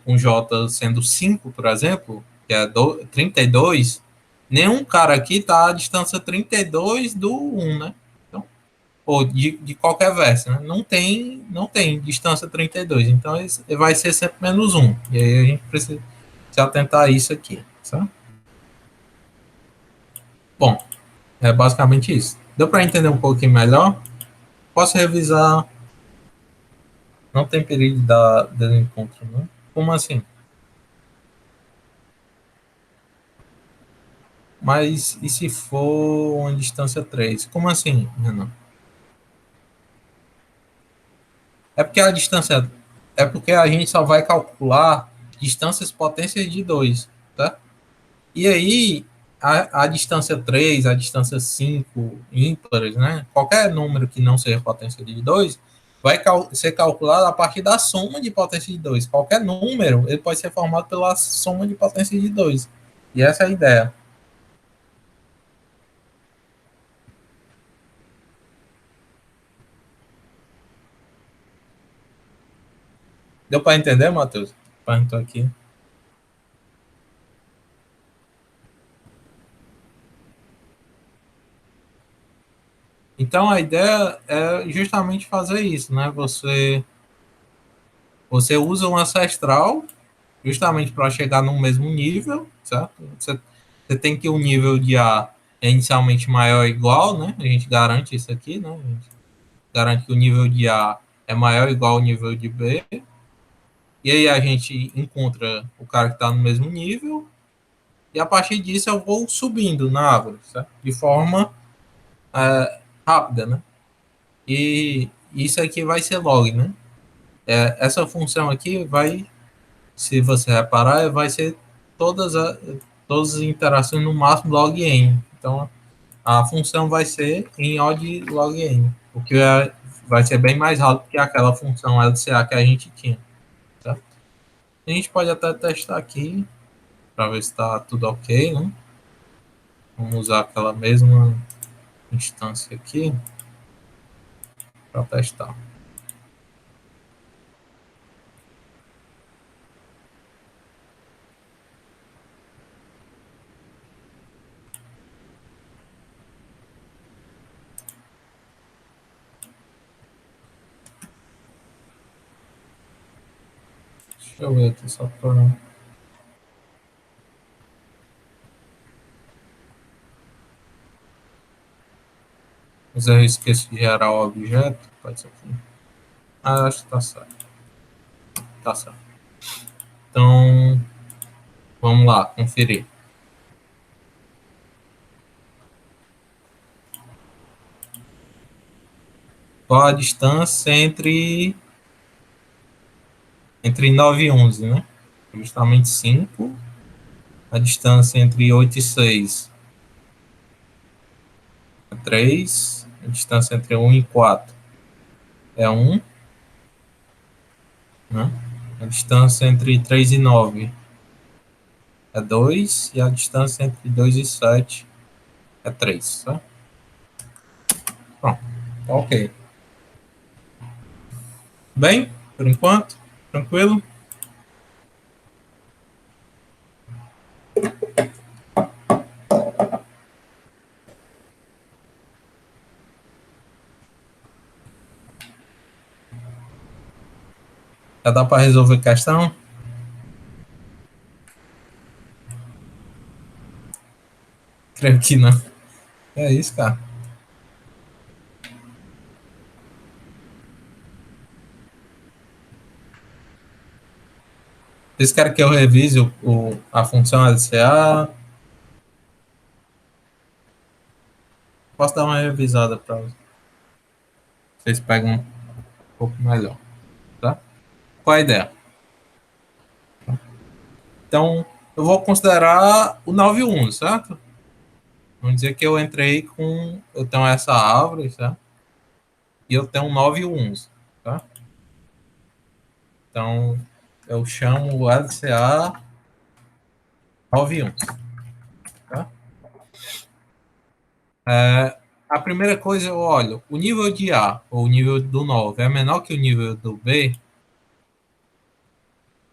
S1: com J sendo 5, por exemplo, que é 32, nenhum cara aqui está à distância 32 do 1, né? Então, ou de qualquer verso, né? Não tem distância 32, então ele vai ser sempre menos 1. E aí a gente precisa se atentar a isso aqui, sabe? Bom, é basicamente isso. Deu para entender um pouquinho melhor? Posso revisar. Não tem perigo da desencontro, não? Como assim? Mas e se for uma distância 3? Como assim, Renan? É porque a distância. É porque a gente só vai calcular distâncias potências de 2, tá? E aí, a distância 3, a distância 5, ímpares, né? Qualquer número que não seja potência de 2, vai ser calculado a partir da soma de potência de 2. Qualquer número, ele pode ser formado pela soma de potência de 2. E essa é a ideia. Deu para entender, Matheus? Perguntou aqui. Então a ideia é justamente fazer isso, né? Você usa um ancestral justamente para chegar no mesmo nível, certo? Você tem que o nível de A é inicialmente maior ou igual, né? A gente garante isso aqui, né? A gente garante que o nível de A é maior ou igual ao nível de B. E aí a gente encontra o cara que está no mesmo nível. E a partir disso eu vou subindo na árvore, certo? De forma rápida, né? E isso aqui vai ser log, né? Essa função aqui vai, se você reparar, vai ser todas as interações no máximo log n. Então a função vai ser em odd log n, o que vai ser bem mais rápido que aquela função LCA que a gente tinha. Tá? A gente pode até testar aqui para ver se está tudo ok, né? Vamos usar aquela mesma instância aqui para testar. Deixa eu ver aqui só para. Mas eu esqueço de gerar o objeto. Pode ser aqui. Ah, acho que tá certo. Tá certo. Então, vamos lá, conferir. Qual a distância entre 9 e 11, né? Justamente 5. A distância entre 8 e 6 é 3. A distância entre 1 e 4 é 1. Né? A distância entre 3 e 9 é 2. E a distância entre 2 e 7 é 3. Tá? Pronto. Ok. Bem, por enquanto, tranquilo? Já dá para resolver a questão? Creio que não. É isso, cara. Vocês querem que eu revise a função LCA? Posso dar uma revisada para vocês pegam um pouco melhor, tá? Qual a ideia? Então, eu vou considerar o 9.1, certo? Vamos dizer que eu entrei com... Eu tenho essa árvore, certo? E eu tenho 9.1, tá? Então, eu chamo o LCA 9.1, tá? A primeira coisa, eu olho, o nível de A, ou o nível do 9, é menor que o nível do B?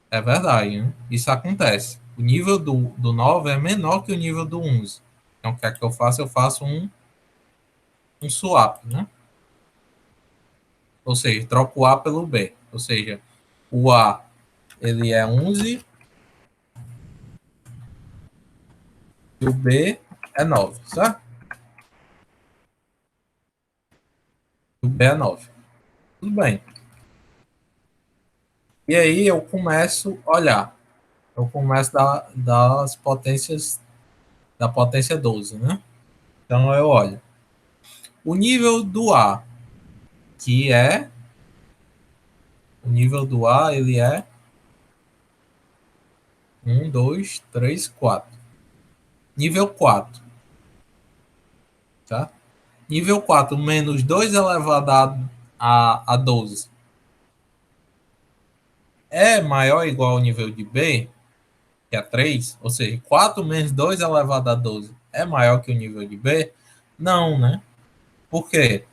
S1: É verdade, né? Isso acontece. O nível do 9 é menor que o nível do 11. Então, o que é que eu faço? Eu faço um swap, né? Ou seja, troco o A pelo B. Ou seja, o A ele é 11 e o B é 9, certo? O B é 9. Tudo bem. E aí eu começo a olhar. Eu começo das potências, da potência 12, né? Então eu olho. O nível do A, que é... O nível do A, ele é 1, 2, 3, 4. Nível 4, tá? Nível 4 menos 2 elevado a 12 é maior ou igual ao nível de B, que é 3. Ou seja, 4 menos 2 elevado a 12 é maior que o nível de B? Não, né? Por quê?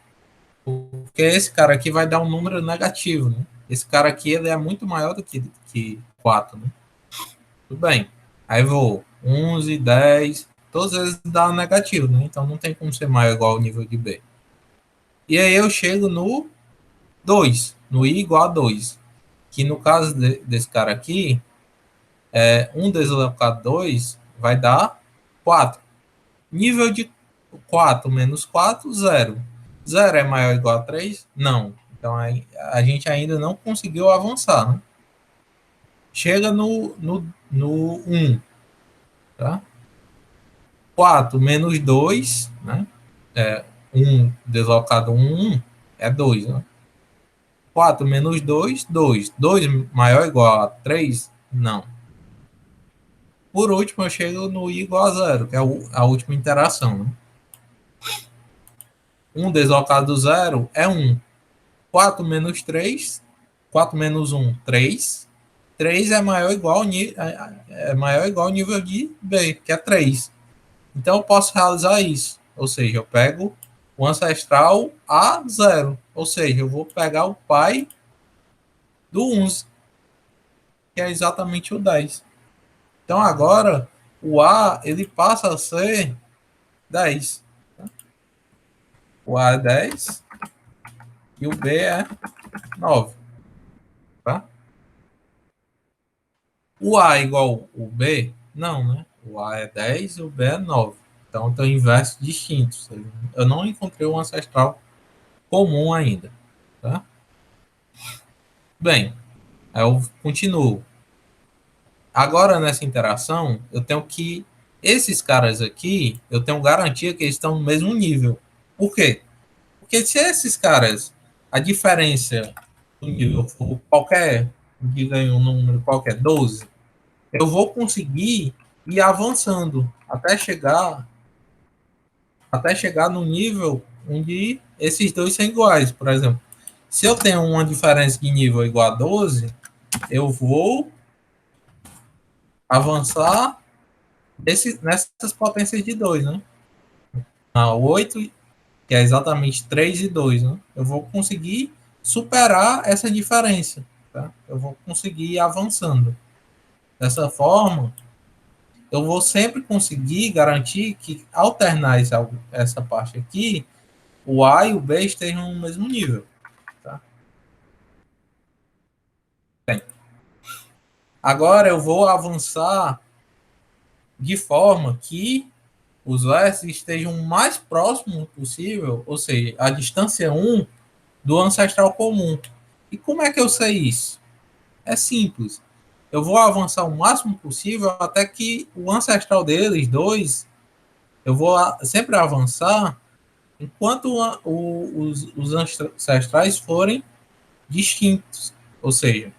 S1: Porque esse cara aqui vai dar um número negativo, né? Esse cara aqui ele é muito maior do que 4, né? Tudo bem. Aí vou 11, 10, todos eles dão negativo, né? Então não tem como ser maior ou igual ao nível de B. E aí eu chego no 2, no I igual a 2, que no caso desse cara aqui 1 deslocado 2 vai dar 4. Nível de 4 menos 4, 0. 0 é maior ou igual a 3? Não. Então a gente ainda não conseguiu avançar. Né? Chega no 1. Tá? 4 menos 2, né? 1 deslocado 1 é 2. Né? 4 menos 2, 2. 2 maior ou igual a 3? Não. Por último, eu chego no i igual a 0, que é a última interação. Né? 1 deslocado 0 é 1. 4 menos 3, 4 menos 1, 3. 3 é maior ou igual, maior ou igual ao nível de B, que é 3. Então eu posso realizar isso. Ou seja, eu pego o ancestral a 0. Ou seja, eu vou pegar o pai do 11, que é exatamente o 10. Então agora o A ele passa a ser 10. O A é 10 e o B é 9. Tá? O A é igual ao B? Não, né? O A é 10 e o B é 9. Então tem inversos distintos. Eu não encontrei um ancestral comum ainda. Tá? Bem, eu continuo. Agora nessa interação, eu tenho que. Esses caras aqui, eu tenho garantia que eles estão no mesmo nível. Por quê? Porque se esses caras, a diferença do nível for qualquer, diga aí um número qualquer, 12, eu vou conseguir ir avançando até chegar no nível onde esses dois são iguais. Por exemplo, se eu tenho uma diferença de nível igual a 12, eu vou avançar nessas potências de 2, né? A 8, que é exatamente 3 e 2, né? Eu vou conseguir superar essa diferença. Tá? Eu vou conseguir ir avançando. Dessa forma, eu vou sempre conseguir garantir que, ao alternar essa parte aqui, o A e o B estejam no mesmo nível. Tá? Bem, agora eu vou avançar de forma que os vértices estejam o mais próximo possível, ou seja, a distância 1 do ancestral comum. E como é que eu sei isso? É simples. Eu vou avançar o máximo possível até que o ancestral deles, dois, eu vou sempre avançar enquanto os ancestrais forem distintos. Ou seja,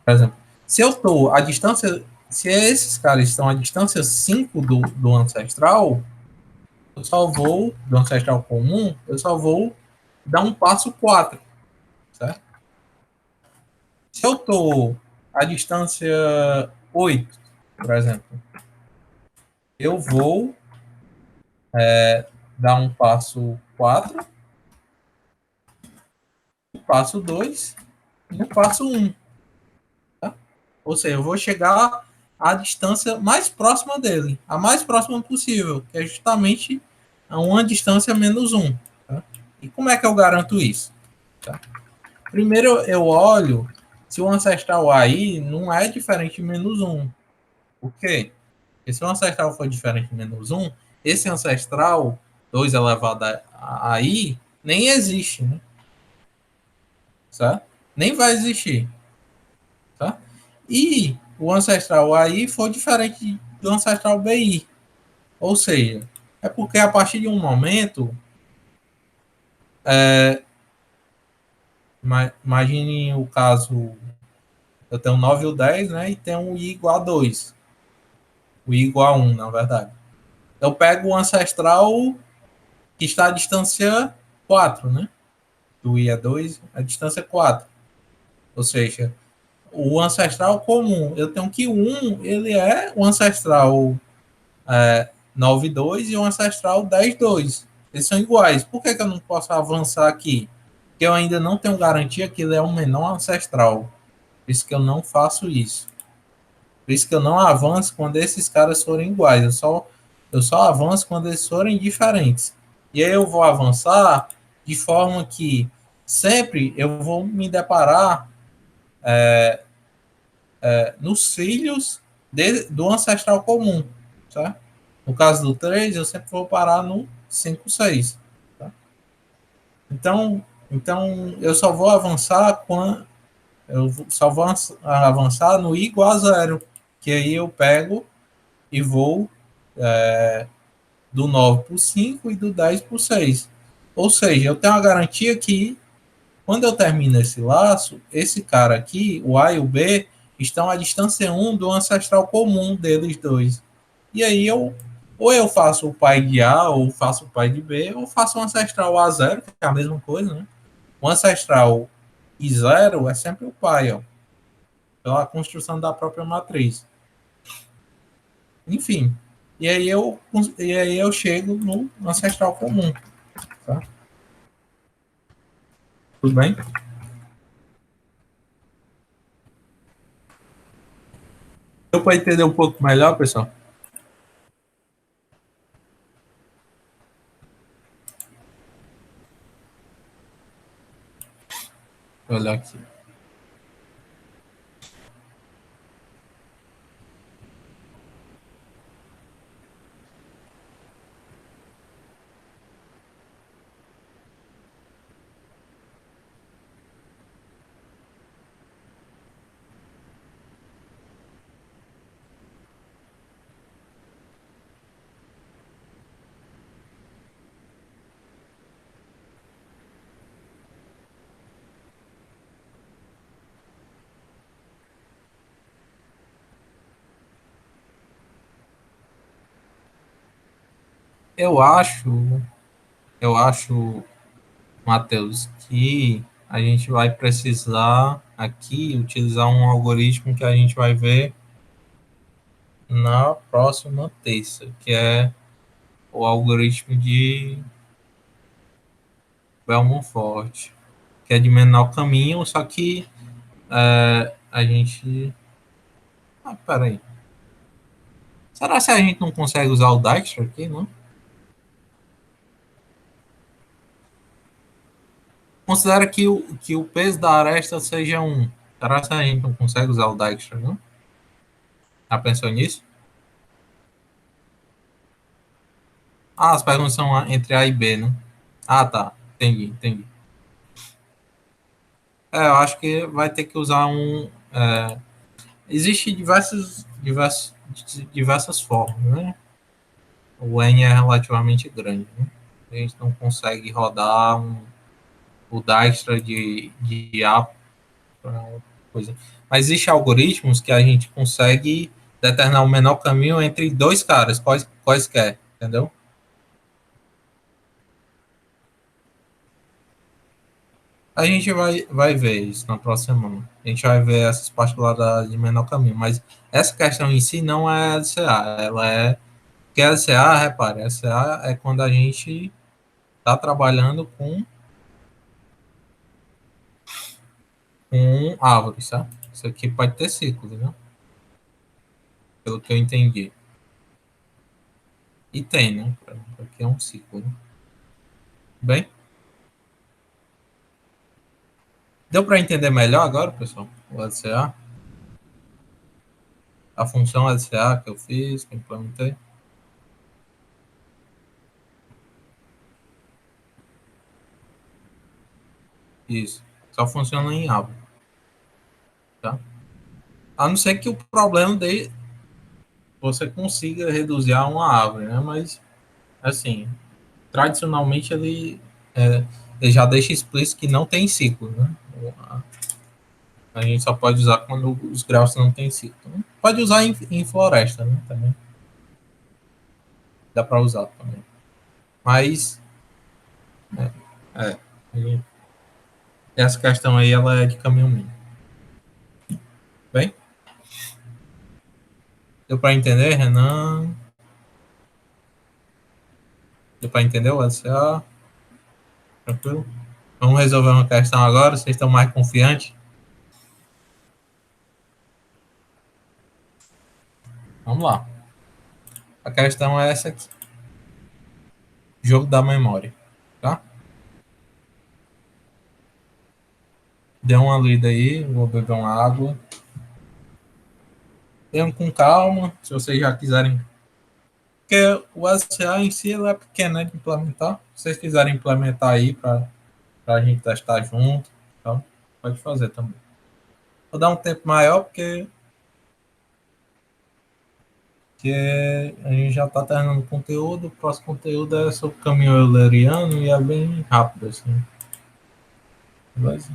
S1: por exemplo, se eu estou à distância, se esses caras estão à distância 5 do ancestral, eu só vou, do ancestral comum, eu só vou dar um passo 4, certo? Se eu estou à distância 8, por exemplo, eu vou dar um passo 4, um passo 2 e um passo 1. Tá? Ou seja, eu vou chegar à distância mais próxima dele, a mais próxima possível, que é justamente a uma distância menos 1. Tá? E como é que eu garanto isso? Tá? Primeiro eu olho se o ancestral aí não é diferente de menos 1. Por quê? Porque se o ancestral for diferente de menos 1, esse ancestral 2 elevado a i nem existe, né? Certo? Nem vai existir. Tá? E o ancestral AI for diferente do ancestral BI. Ou seja, é porque a partir de um momento, imagine o caso, eu tenho 9 e o 10, né? E tenho o I igual a 2. O I igual a 1, na verdade. Eu pego o ancestral que está à distância 4, né? Do I é 2, a distância é 4. Ou seja, o ancestral comum, eu tenho que o 1, ele é o ancestral 9,2 e o ancestral 10,2. Eles são iguais. Por que eu não posso avançar aqui? Porque eu ainda não tenho garantia que ele é um menor ancestral. Por isso que eu não faço isso. Por isso que eu não avanço quando esses caras forem iguais. Eu só avanço quando eles forem diferentes. E aí eu vou avançar de forma que sempre eu vou me deparar nos filhos do ancestral comum, tá? No caso do 3, eu sempre vou parar no 5, 6. Tá? Então, eu só vou avançar quando eu só vou avançar no i igual a zero, que aí eu pego e vou do 9 para o 5 e do 10 para o 6. Ou seja, eu tenho a garantia que quando eu termino esse laço, esse cara aqui, o A e o B, estão à distância um do ancestral comum deles dois. E aí ou eu faço o pai de A, ou faço o pai de B, ou faço o ancestral A0, que é a mesma coisa, né? O ancestral I0 é sempre o pai, ó, pela construção da própria matriz. Enfim, e aí eu chego no ancestral comum, tá? Tudo bem? Deu para entender um pouco melhor, pessoal? Vou olhar aqui. Eu acho, eu acho, Matheus, que a gente vai precisar aqui utilizar um algoritmo que a gente vai ver na próxima terça, que é o algoritmo de Belmont-Fort, que é de menor caminho, só que a gente... Ah, peraí. Será que a gente não consegue usar o Dijkstra aqui, não? Considera que o peso da aresta seja um. Será que a gente não consegue usar o Dijkstra, não? Já pensou nisso? Ah, as perguntas são entre A e B, né? Ah, tá. Entendi, entendi. Eu acho que vai ter que usar um. Existe diversas formas, né? O N é relativamente grande, né? A gente não consegue rodar o Dijkstra de A para coisa. Mas existem algoritmos que a gente consegue determinar o menor caminho entre dois caras, quaisquer, entendeu? A gente vai ver isso na próxima semana. A gente vai ver essas particularidades de menor caminho. Mas essa questão em si não é LCA. Ela é. Porque LCA, repare, LCA é quando a gente está trabalhando com árvores, tá? Isso aqui pode ter ciclos, né? Pelo que eu entendi. E tem, né? Aqui é um ciclo, né? Bem, deu para entender melhor agora, pessoal? O LCA? A função LCA que eu fiz, que eu implementei? Isso. Só funciona em árvore, tá? A não ser que o problema de você consiga reduzir a uma árvore, né? Mas, assim, tradicionalmente ele já deixa explícito que não tem ciclo, né? A gente só pode usar quando os graus não tem ciclo. Pode usar em floresta, né? Também dá para usar também. Mas, é, essa questão aí ela é de caminho mínimo. Bem, deu para entender, Renan? Deu para entender o LCA? Tranquilo? Vamos resolver uma questão agora, vocês estão mais confiantes? Vamos lá. A questão é essa aqui. Jogo da memória, tá? Dê uma lida aí, vou beber uma água. Tenham com calma, se vocês já quiserem. Porque o SCA em si ele é pequeno, né, de implementar. Se vocês quiserem implementar aí para a gente testar junto, então, pode fazer também. Vou dar um tempo maior, porque a gente já está terminando o conteúdo. O próximo conteúdo é sobre o caminho euleriano e é bem rápido, assim. Beleza?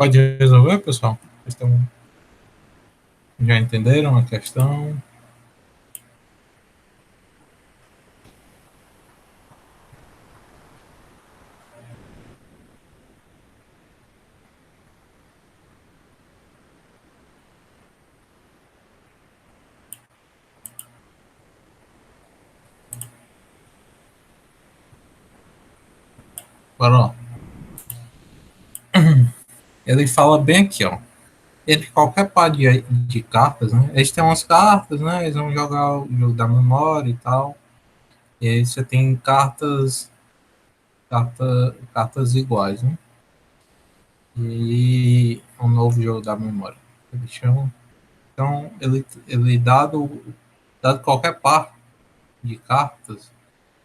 S1: Pode resolver, pessoal? Já entenderam a questão? Bora lá. Ele fala bem aqui, ó. Entre qualquer par de cartas, né? Eles têm umas cartas, né? Eles vão jogar o jogo da memória e tal. E aí você tem cartas iguais, né? E um novo jogo da memória. Eles chamam. Então, ele dado qualquer par de cartas,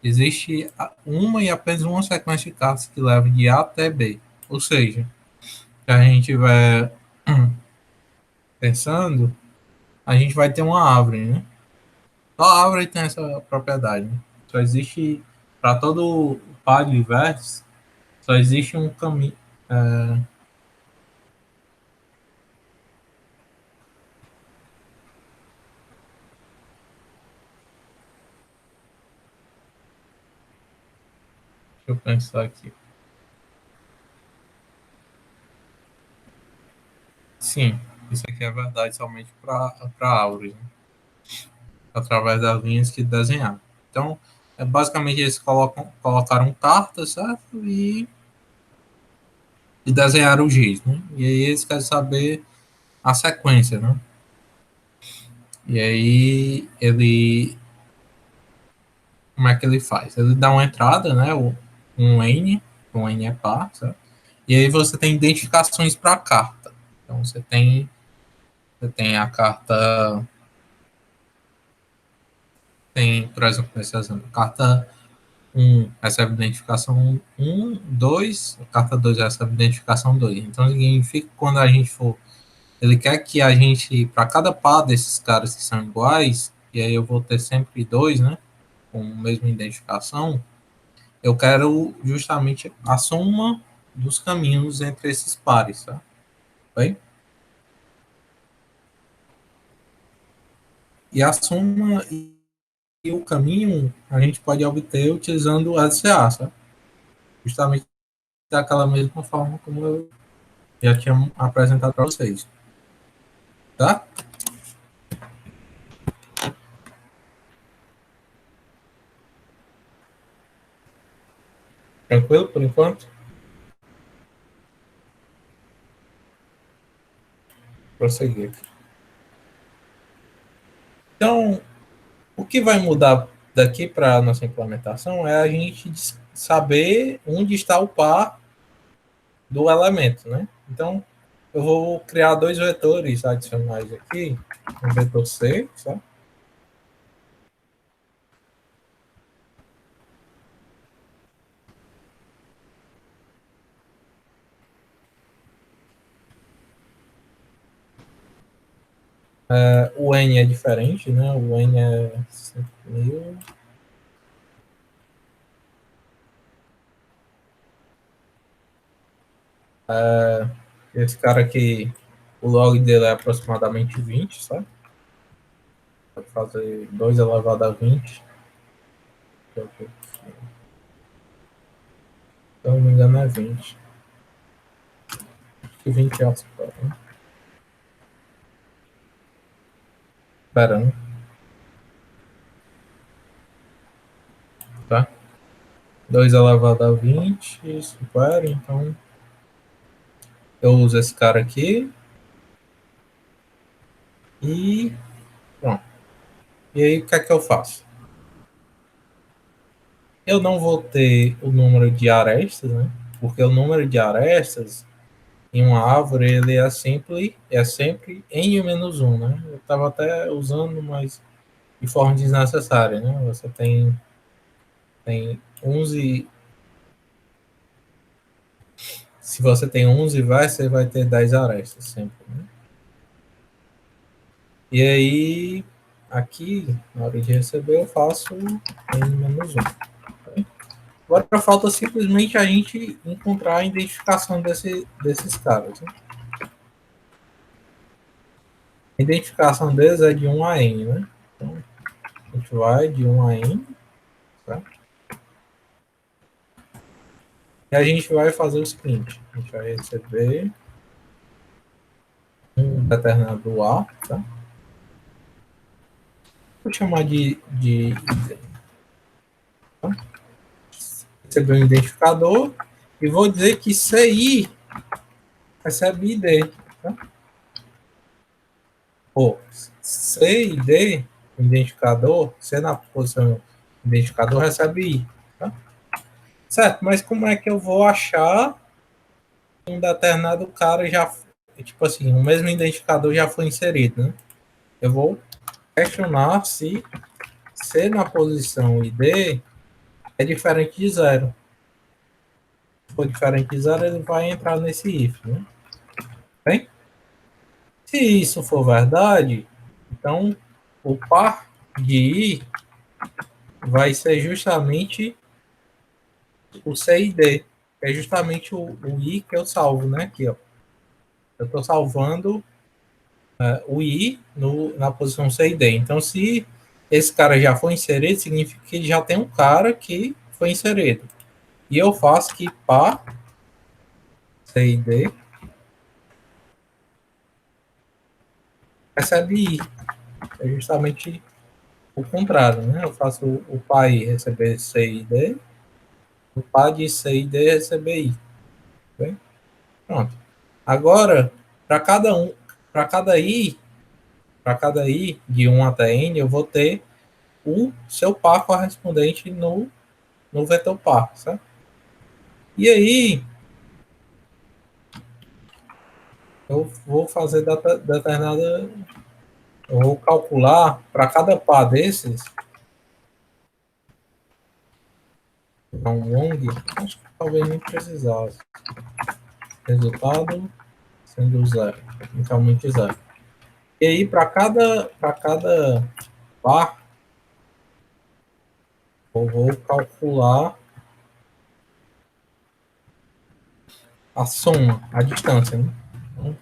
S1: existe uma e apenas uma sequência de cartas que leva de A até B. Ou seja, se a gente estiver pensando, a gente vai ter uma árvore, né? Só a árvore tem essa propriedade, né? Só existe, para todo par de vértices, só existe um caminho. É, deixa eu pensar aqui. Sim, isso aqui é verdade somente para árvores, né? Através das linhas que desenhar. Então, basicamente eles colocaram cartas, certo? E desenharam o giz, né? E aí eles querem saber a sequência, né? E aí como é que ele faz? Ele dá uma entrada, né? Um N é par, certo? E aí você tem identificações para a carta. Então você tem a carta, tem, por exemplo, esse exemplo, carta um recebe identificação um 2 carta 2 recebe identificação 2. Então significa que quando a gente for, ele quer que a gente, para cada par desses caras que são iguais, e aí eu vou ter sempre dois, né? Com a mesma identificação, eu quero justamente a soma dos caminhos entre esses pares, tá? Bem? E a soma e o caminho a gente pode obter utilizando o LCA, sabe? Justamente daquela mesma forma como eu já tinha apresentado para vocês, tá? Tranquilo por enquanto? Prosseguir. Então, o que vai mudar daqui para a nossa implementação é a gente saber onde está o par do elemento, né? Então, eu vou criar dois vetores adicionais aqui, um vetor C, sabe? O N é diferente, né? O N é 5.000. Esse cara aqui, o log dele é aproximadamente 20, sabe? Pode fazer 2 elevado a 20. Se eu não me engano, é 20. Acho que 20 é alto, né? Espera, né? Tá? 2 elevado a 20, supera, então eu uso esse cara aqui e pronto. E aí, o que é que eu faço? Eu não vou ter o número de arestas, né? Porque o número de arestas em uma árvore, ele é sempre n menos 1, né? Eu estava até usando, mas de forma desnecessária, né? Você tem 11, se você tem 11 vai, você vai ter 10 arestas sempre, né? E aí, aqui, na hora de receber, eu faço n-1. Agora falta simplesmente a gente encontrar a identificação desses caras. Né? A identificação deles é de 1 a n, né? Então, a gente vai de 1 a n, tá? E a gente vai fazer o seguinte: a gente vai receber um determinado A, tá? Vou chamar de tá? Receber um identificador e vou dizer que CI recebe ID, tá? Ou C e D, identificador, C na posição identificador recebe I, tá? Certo, mas como é que eu vou achar um determinado cara já, tipo assim, o mesmo identificador já foi inserido, né? Eu vou questionar se C na posição e D é diferente de zero. Se for diferente de zero, ele vai entrar nesse if, né? Bem? Se isso for verdade, então o par de I vai ser justamente o C e D, que é justamente o I que eu salvo, né? Aqui, ó. Eu estou salvando o I na posição C e D. Então, se esse cara já foi inserido, significa que já tem um cara que foi inserido. E eu faço que par C e D recebe I. É justamente o contrário, né? Eu faço o par I receber C e D, o par de C e D receber I. Bem? Pronto. Agora, para cada um, para cada I de 1 até N, eu vou ter o seu par correspondente no vetor par, certo? E aí, eu vou fazer determinada. Eu vou calcular para cada par desses, um long, acho que talvez nem precisasse. Resultado sendo zero, inicialmente zero. E aí, para cada par, eu vou calcular a soma, a distância, né? Então,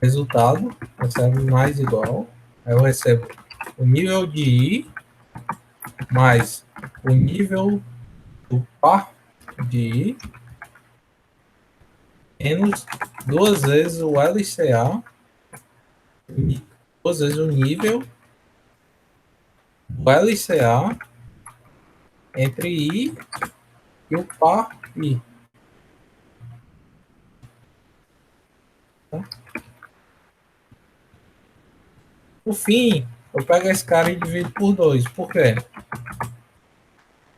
S1: resultado recebe mais igual. Aí eu recebo o nível de I mais o nível do par de I menos duas vezes o LCA, duas vezes o nível do LCA entre I e o par I. Tá? Por fim, eu pego esse cara e divido por 2. Por quê?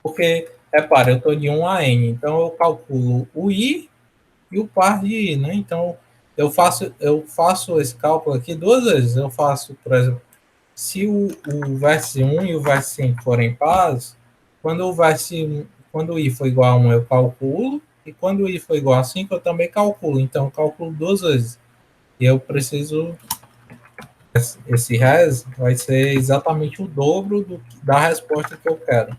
S1: Porque, repara, eu estou de 1 a N, então eu calculo o I e o par de I, né? Então, eu faço esse cálculo aqui duas vezes. Eu faço, por exemplo, se o vértice 1 e o vértice 5 forem pares, quando o I for igual a 1, eu calculo, e quando o I for igual a 5, eu também calculo. Então, eu calculo duas vezes. E eu preciso, esse res vai ser exatamente o dobro da resposta que eu quero.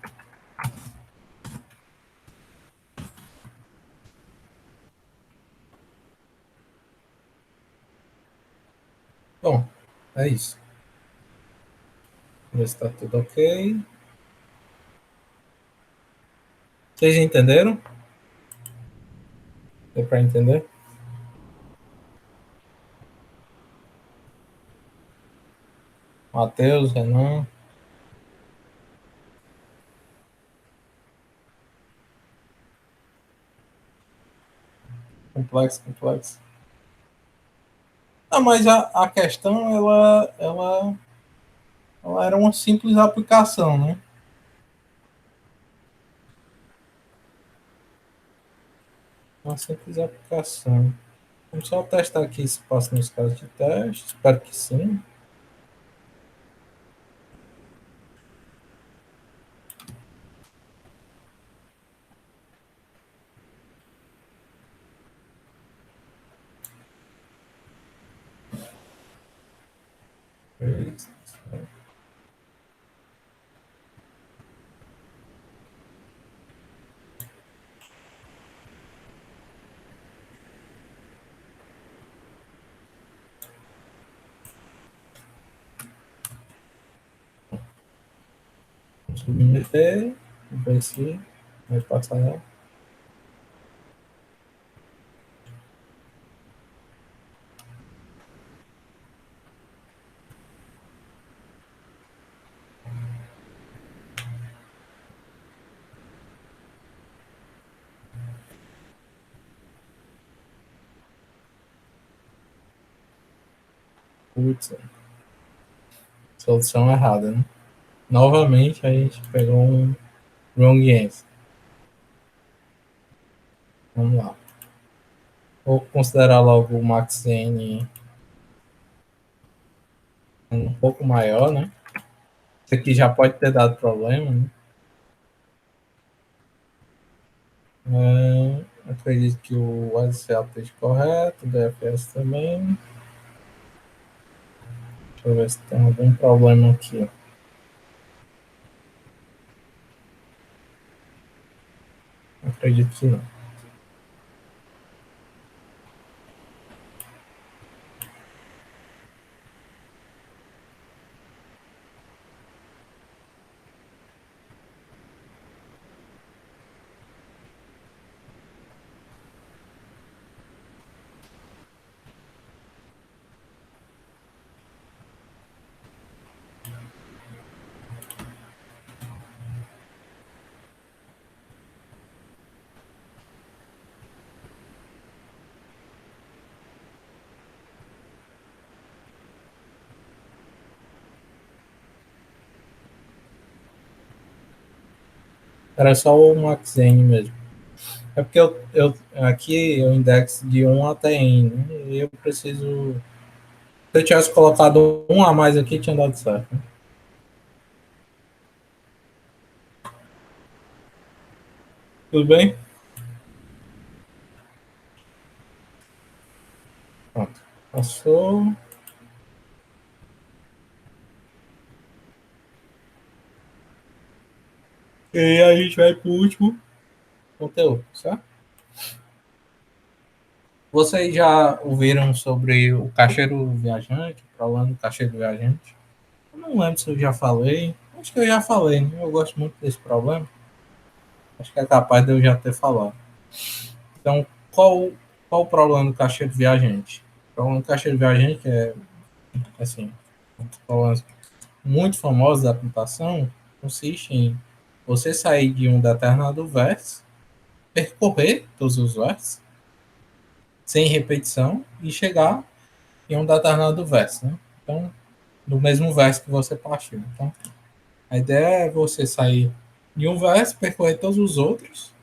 S1: Bom, é isso. Ver se está tudo ok. Vocês entenderam? Deu para entender? Matheus, Renan. Complexo, complexo. Não, mas a questão, ela era uma simples aplicação, né? Uma simples aplicação. Vamos só testar aqui se passa nos casos de teste. Espero que sim. submeter, ver se vai passar. Putz, solução errada, né? Novamente a gente pegou um wrong answer. Vamos lá. Vou considerar logo o Max N um pouco maior, né? Isso aqui já pode ter dado problema, né? Acredito que o ADCL esteja correto, o DFS também. Deixa eu ver se tem algum problema aqui. Acredito que não. Era só o Max N mesmo. É porque aqui é o index de 1 até N, né? E eu preciso. Se eu tivesse colocado um a mais aqui, tinha dado certo. Né? Tudo bem? Pronto. Passou. E aí a gente vai para o último conteúdo, certo? Vocês já ouviram sobre o caixeiro viajante, o problema do caixeiro viajante? Eu não lembro se eu já falei. Acho que eu já falei, né? Eu gosto muito desse problema. Acho que é capaz de eu já ter falado. Então, qual o problema do caixeiro viajante? O problema do caixeiro viajante é, assim, um problema muito famoso da aplicação consiste em você sair de um determinado verso, percorrer todos os versos, sem repetição, e chegar em um determinado verso, né? Então, do mesmo verso que você partiu. Então, a ideia é você sair de um verso, percorrer todos os outros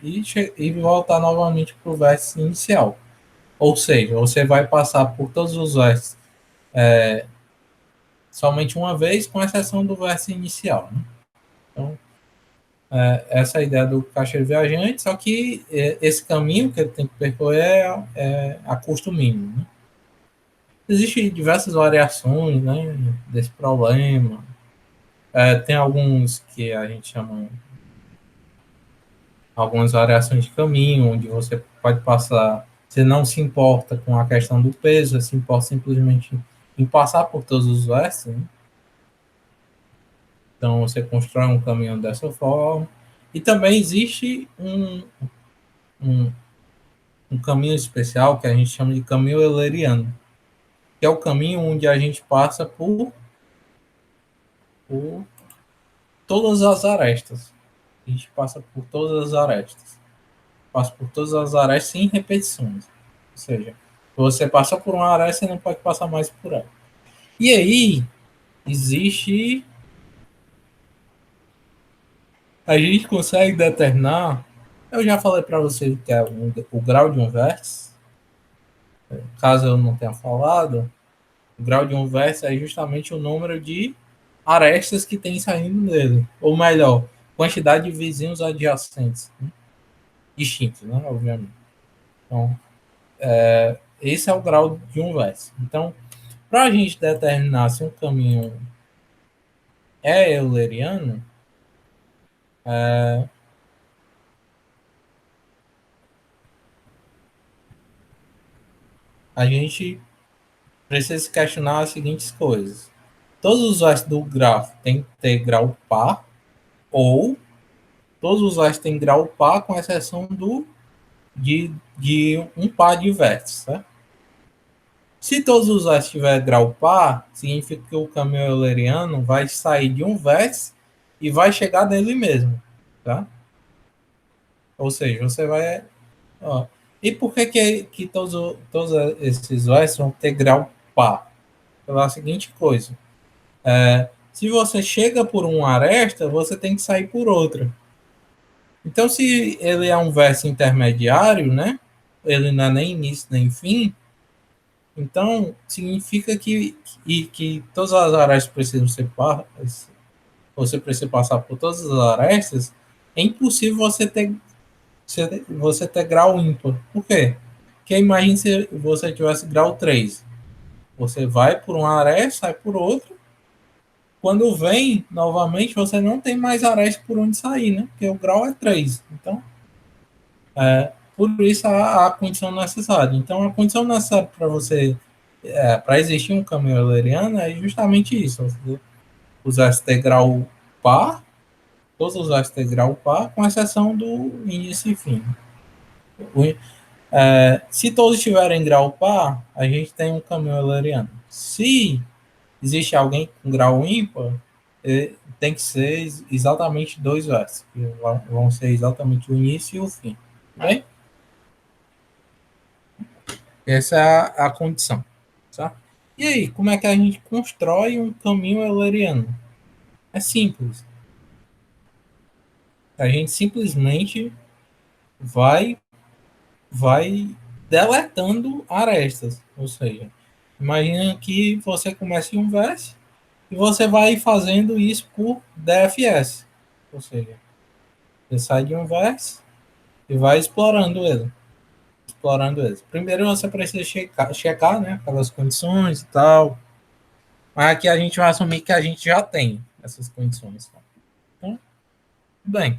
S1: e voltar novamente para o verso inicial. Ou seja, você vai passar por todos os versos somente uma vez, com exceção do verso inicial. Né? Então, essa é a ideia do caixeiro viajante, só que esse caminho que ele tem que percorrer é a custo mínimo. Né? Existem diversas variações né, desse problema. Tem alguns que a gente chama algumas variações de caminho, onde você pode passar, você não se importa com a questão do peso, você se importa simplesmente em passar por todos os versos. Né? Então você constrói um caminho dessa forma. E também existe um, um caminho especial que a gente chama de caminho euleriano, que é o caminho onde a gente passa por todas as arestas. A gente passa por todas as arestas. Passa por todas as arestas sem repetições. Ou seja, se você passa por uma aresta, você não pode passar mais por ela. E aí, existe. A gente consegue determinar. Eu já falei para você que é o grau de um vértice. Caso eu não tenha falado, o grau de um vértice é justamente o número de arestas que tem saindo dele. Ou melhor, quantidade de vizinhos adjacentes. Né? Distintos, né? Obviamente. Então, esse é o grau de um vértice. Então, para a gente determinar se um caminho é euleriano, a gente precisa se questionar as seguintes coisas. todos os versos do grafo têm que ter grau par, ou todos os versos têm grau par, com exceção de um par de vértices. Tá? Se todos os versos tiverem grau par, significa que o caminho euleriano vai sair de um vértice e vai chegar nele mesmo. Tá? Ou seja, você vai. Ó, e por que todos esses versos vão ter grau par? Pela seguinte coisa. Se você chega por uma aresta, você tem que sair por outra. Então, se ele é um verso intermediário, né? Ele não é nem início nem fim. Então, significa que todas as arestas precisam ser você precisa passar por todas as arestas. É impossível você ter grau ímpar. Por quê? Porque imagine se você tivesse grau 3. Você vai por uma aresta, sai por outra. Quando vem, novamente, você não tem mais aresta por onde sair, né? Porque o grau é 3. Então, por isso a condição necessária. Então, a condição necessária para você, para existir um caminho euleriano é justamente isso. Você usar esse grau par, todos os ter grau par, com exceção do início e fim. Se todos tiverem grau par, a gente tem um caminho euleriano. Se existe alguém com grau ímpar, tem que ser exatamente dois vértices, que vão ser exatamente o início e o fim. Bem? Essa é a condição. Tá? E aí, como é que a gente constrói um caminho euleriano? É simples. A gente simplesmente vai, vai deletando arestas. Ou seja, imagina que você começa em um verso e você vai fazendo isso por DFS. Ou seja, você sai de um verso e vai explorando ele. Explorando ele. Primeiro você precisa checar né, aquelas condições e tal. Mas aqui a gente vai assumir que a gente já tem essas condições. Tá? Então, bem,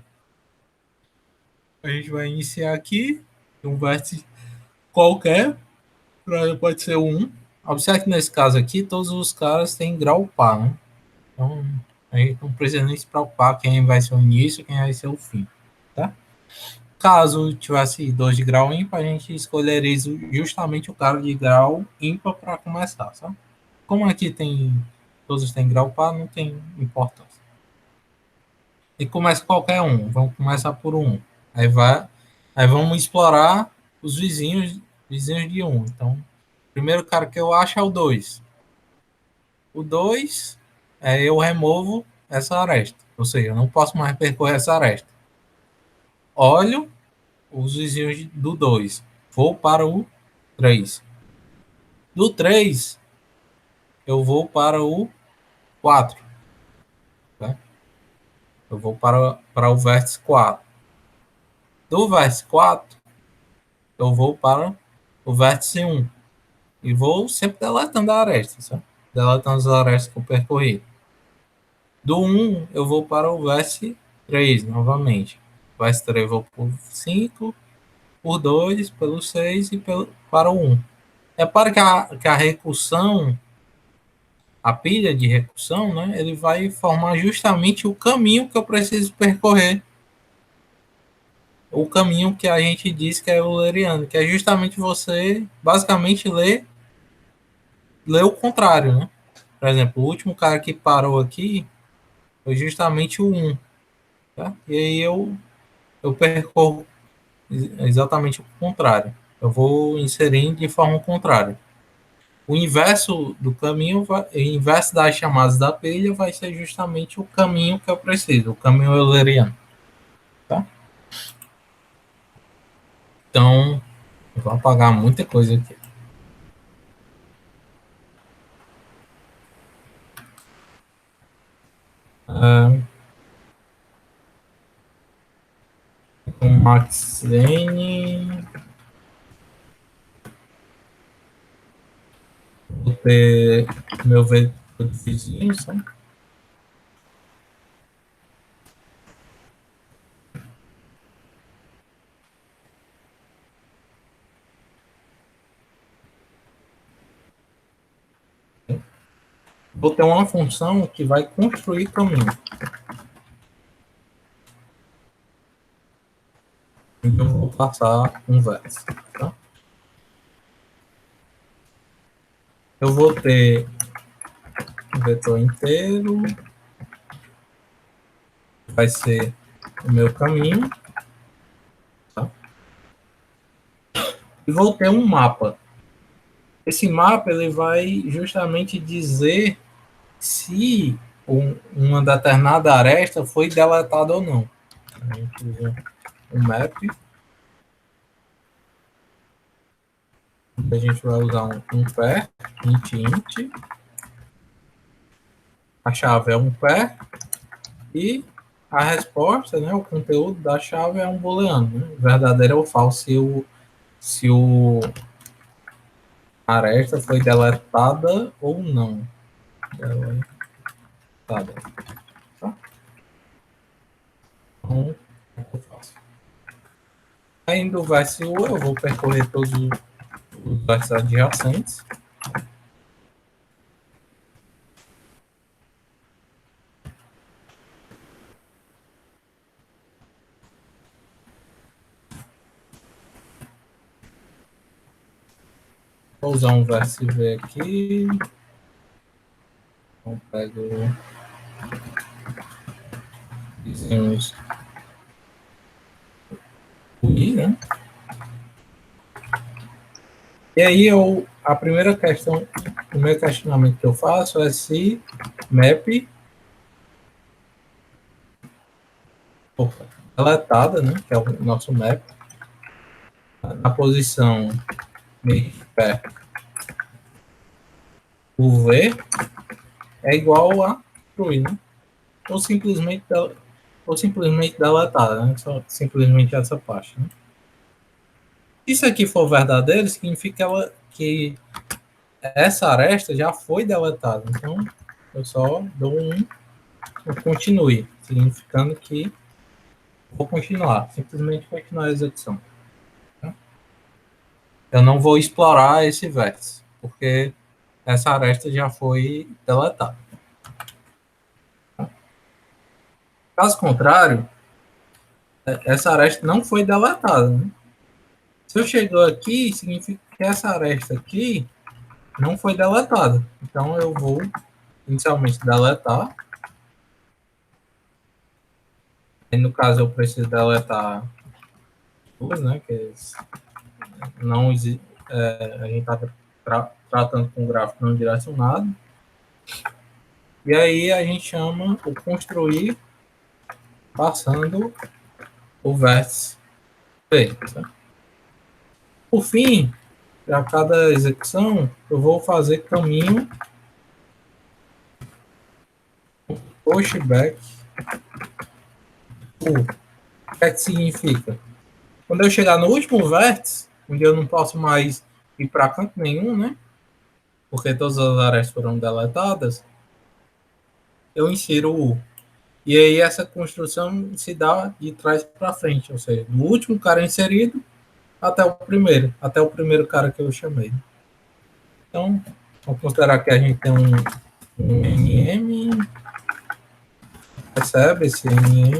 S1: a gente vai iniciar aqui um vértice qualquer, pode ser um. Observe que nesse caso aqui, todos os caras têm grau par, né? Então, a gente não precisa nem se preocupar quem vai ser o início e quem vai ser o fim, tá? Caso tivesse dois de grau ímpar, a gente escolheria justamente o cara de grau ímpar para começar, sabe? Como aqui todos têm grau par, não tem importância. E começa qualquer um, vamos começar por um. Aí vamos explorar os vizinhos de um. Então, o primeiro cara que eu acho é o 2. O 2 eu removo essa aresta. Ou seja, eu não posso mais percorrer essa aresta. Olho os vizinhos do 2. Vou para o 3. Do 3, eu vou para o 4. Tá? Eu vou para o vértice 4. Do vértice 4, eu vou para o vértice 1. E vou sempre deletando a aresta. Sabe? Deletando as arestas que eu percorri. Do 1, eu vou para o vértice 3 novamente. Vértice 3 eu vou por 5, por 2, pelo 6 e para o 1. É para que a recursão, a pilha de recursão, né, ele vai formar justamente o caminho que eu preciso percorrer. O caminho que a gente diz que é euleriano, que é justamente você, basicamente, ler o contrário, né? Por exemplo, o último cara que parou aqui foi justamente o 1. Tá? E aí eu percorro exatamente o contrário. Eu vou inserindo de forma contrária. O inverso do caminho, o inverso das chamadas da pilha vai ser justamente o caminho que eu preciso, o caminho euleriano. Tá? Então, eu vou apagar muita coisa aqui. O Max N. Vou ter meu veículo de vizinho, sabe? vou ter uma função que vai construir caminho. Então, eu vou passar um vértice. Tá? Eu vou ter um vetor inteiro, vai ser o meu caminho. Tá? E vou ter um mapa. Esse mapa ele vai justamente dizer se uma determinada aresta foi deletada ou não. A gente usa um map. A gente vai usar um pair, int. A chave é um pair e a resposta, né, o conteúdo da chave é um booleano, né, verdadeiro ou falso, se o aresta foi deletada ou não. Deletada. Tá? Então, é que eu faço. Aí do vértice U, eu vou percorrer todos os vértices adjacentes. Vou usar um vértice V aqui. Então, pego vizinhos I, né? E aí a primeira questão, o primeiro questionamento que eu faço é se map deletada, né, que é o nosso map, na posição make o V é igual a true, né? Ou simplesmente deletada, né? Só simplesmente essa parte, né? Se isso aqui for verdadeiro, significa que essa aresta já foi deletada. Então, eu só dou um continue, significando que vou continuar, simplesmente continuar a execução. Tá? Eu não vou explorar esse vértice, porque essa aresta já foi deletada. Tá? Caso contrário, essa aresta não foi deletada. Né? Se eu chegou aqui, significa que essa aresta aqui não foi deletada. Então, eu vou inicialmente deletar. E no caso, eu preciso deletar duas, né? Que não a gente está tratando com gráfico não direcionado. E aí a gente chama o construir passando o vértice P. Tá? Por fim, para cada execução, eu vou fazer caminho pushback. O que significa? Quando eu chegar no último vértice, onde eu não posso mais ir para canto nenhum, né? Porque todas as áreas foram deletadas, eu insiro o U. E aí essa construção se dá de trás para frente, ou seja, do último cara inserido até o primeiro cara que eu chamei. Então, vamos considerar que a gente tem um NM, recebe esse NM,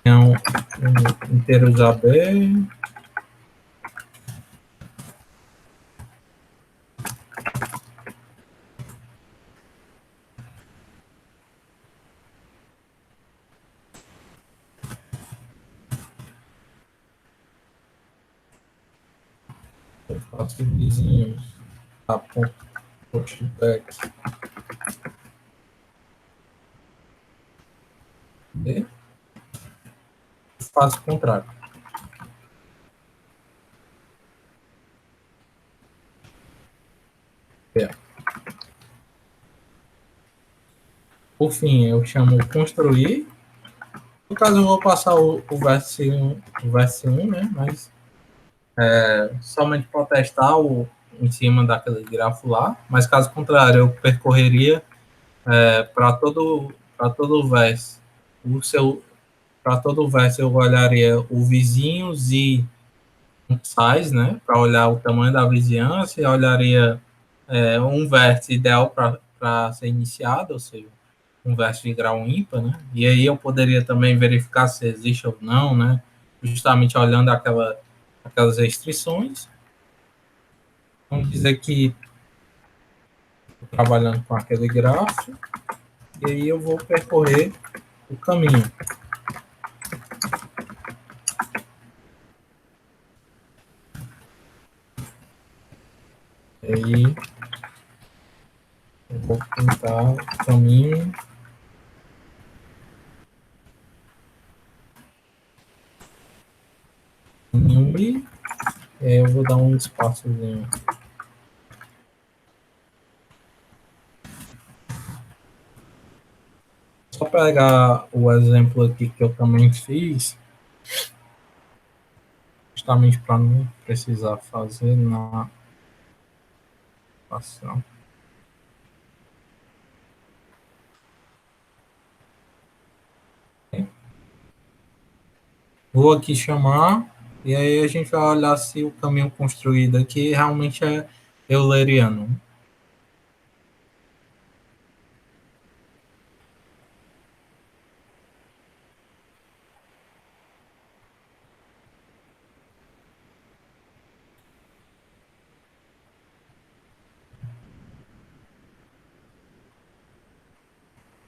S1: tem um inteiros AB, eu faço vizinhos, a ponto pushback B, faço o contrário. Por fim, eu chamo construir. No caso, eu vou passar o vértice 1, né? Mas somente para testar em cima daquele grafo lá. Mas caso contrário, eu percorreria para todo o vértice. Para todo o vértice, eu olharia o vizinho Z um size, né, para olhar o tamanho da vizinhança, e olharia um vértice ideal para ser iniciado, ou seja, um vértice de grau ímpar, né? E aí eu poderia também verificar se existe ou não, né? Justamente olhando aquelas restrições. Vamos dizer que estou trabalhando com aquele gráfico, e aí eu vou percorrer o caminho. E aí eu vou pintar o caminho. E aí eu vou dar um espaçozinho. Só pegar o exemplo aqui que eu também fiz, justamente para não precisar fazer na ação. Vou aqui chamar, e aí a gente vai olhar se o caminho construído aqui realmente é euleriano.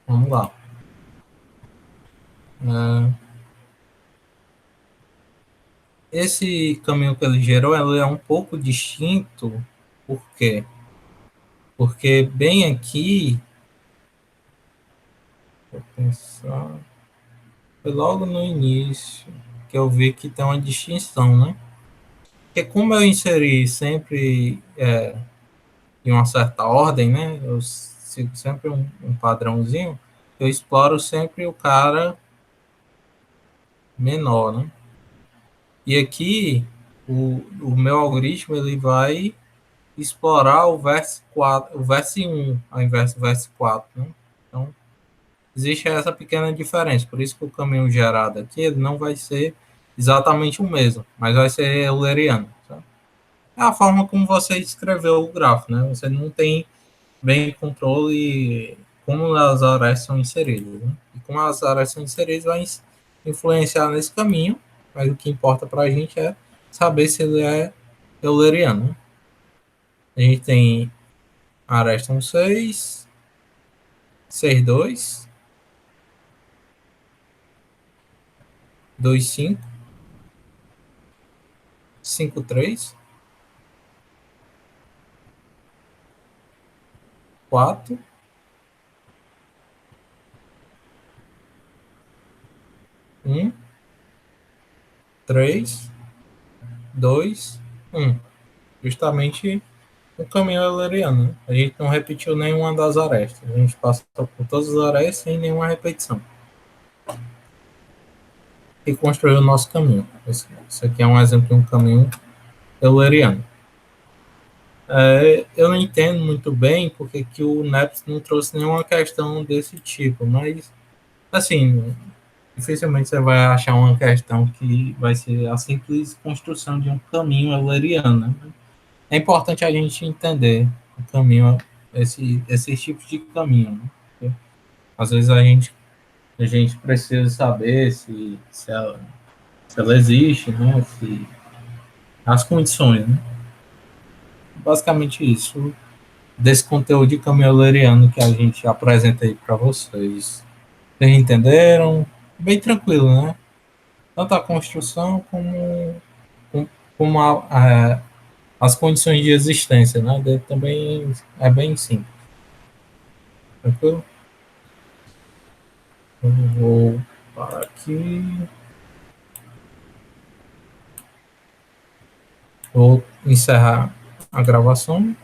S1: Vamos lá. Esse caminho que ele gerou, ele é um pouco distinto. Por quê? Porque bem aqui, vou pensar, foi logo no início que eu vi que tem uma distinção, né? Porque como eu inseri sempre em uma certa ordem, né? Eu sigo sempre um padrãozinho, eu exploro sempre o cara menor, né? E aqui o meu algoritmo ele vai explorar o vértice 4, o vértice 1 ao invés do vértice 4, né? Então, existe essa pequena diferença. Por isso que o caminho gerado aqui ele não vai ser exatamente o mesmo, mas vai ser euleriano. Tá? É a forma como você escreveu o grafo, né? Você não tem bem controle como as arestas são inseridas. Né? E como as arestas são inseridas, vai influenciar nesse caminho, mas o que importa para a gente é saber se ele é euleriano. Né? A gente tem aresta 1,6, 6,2, 2,5, 5,3, 4, 1, 3, 2, 1. Justamente o caminho euleriano. Né? A gente não repetiu nenhuma das arestas. A gente passou por todas as arestas sem nenhuma repetição. E construiu o nosso caminho. Esse aqui é um exemplo de um caminho euleriano. Eu não entendo muito bem porque que o NEPS não trouxe nenhuma questão desse tipo, mas, assim, dificilmente você vai achar uma questão que vai ser a simples construção de um caminho euleriano. Né? É importante a gente entender o caminho, esses tipos de caminho. Né? Porque, às vezes a gente precisa saber se ela existe, né? Se, as condições. Né? Basicamente isso, desse conteúdo de caminho euleriano que a gente apresenta aí para vocês. Vocês entenderam? Bem tranquilo, né? Tanto a construção como as condições de existência, né? Também é bem simples. Tranquilo? Eu vou parar aqui. Vou encerrar a gravação.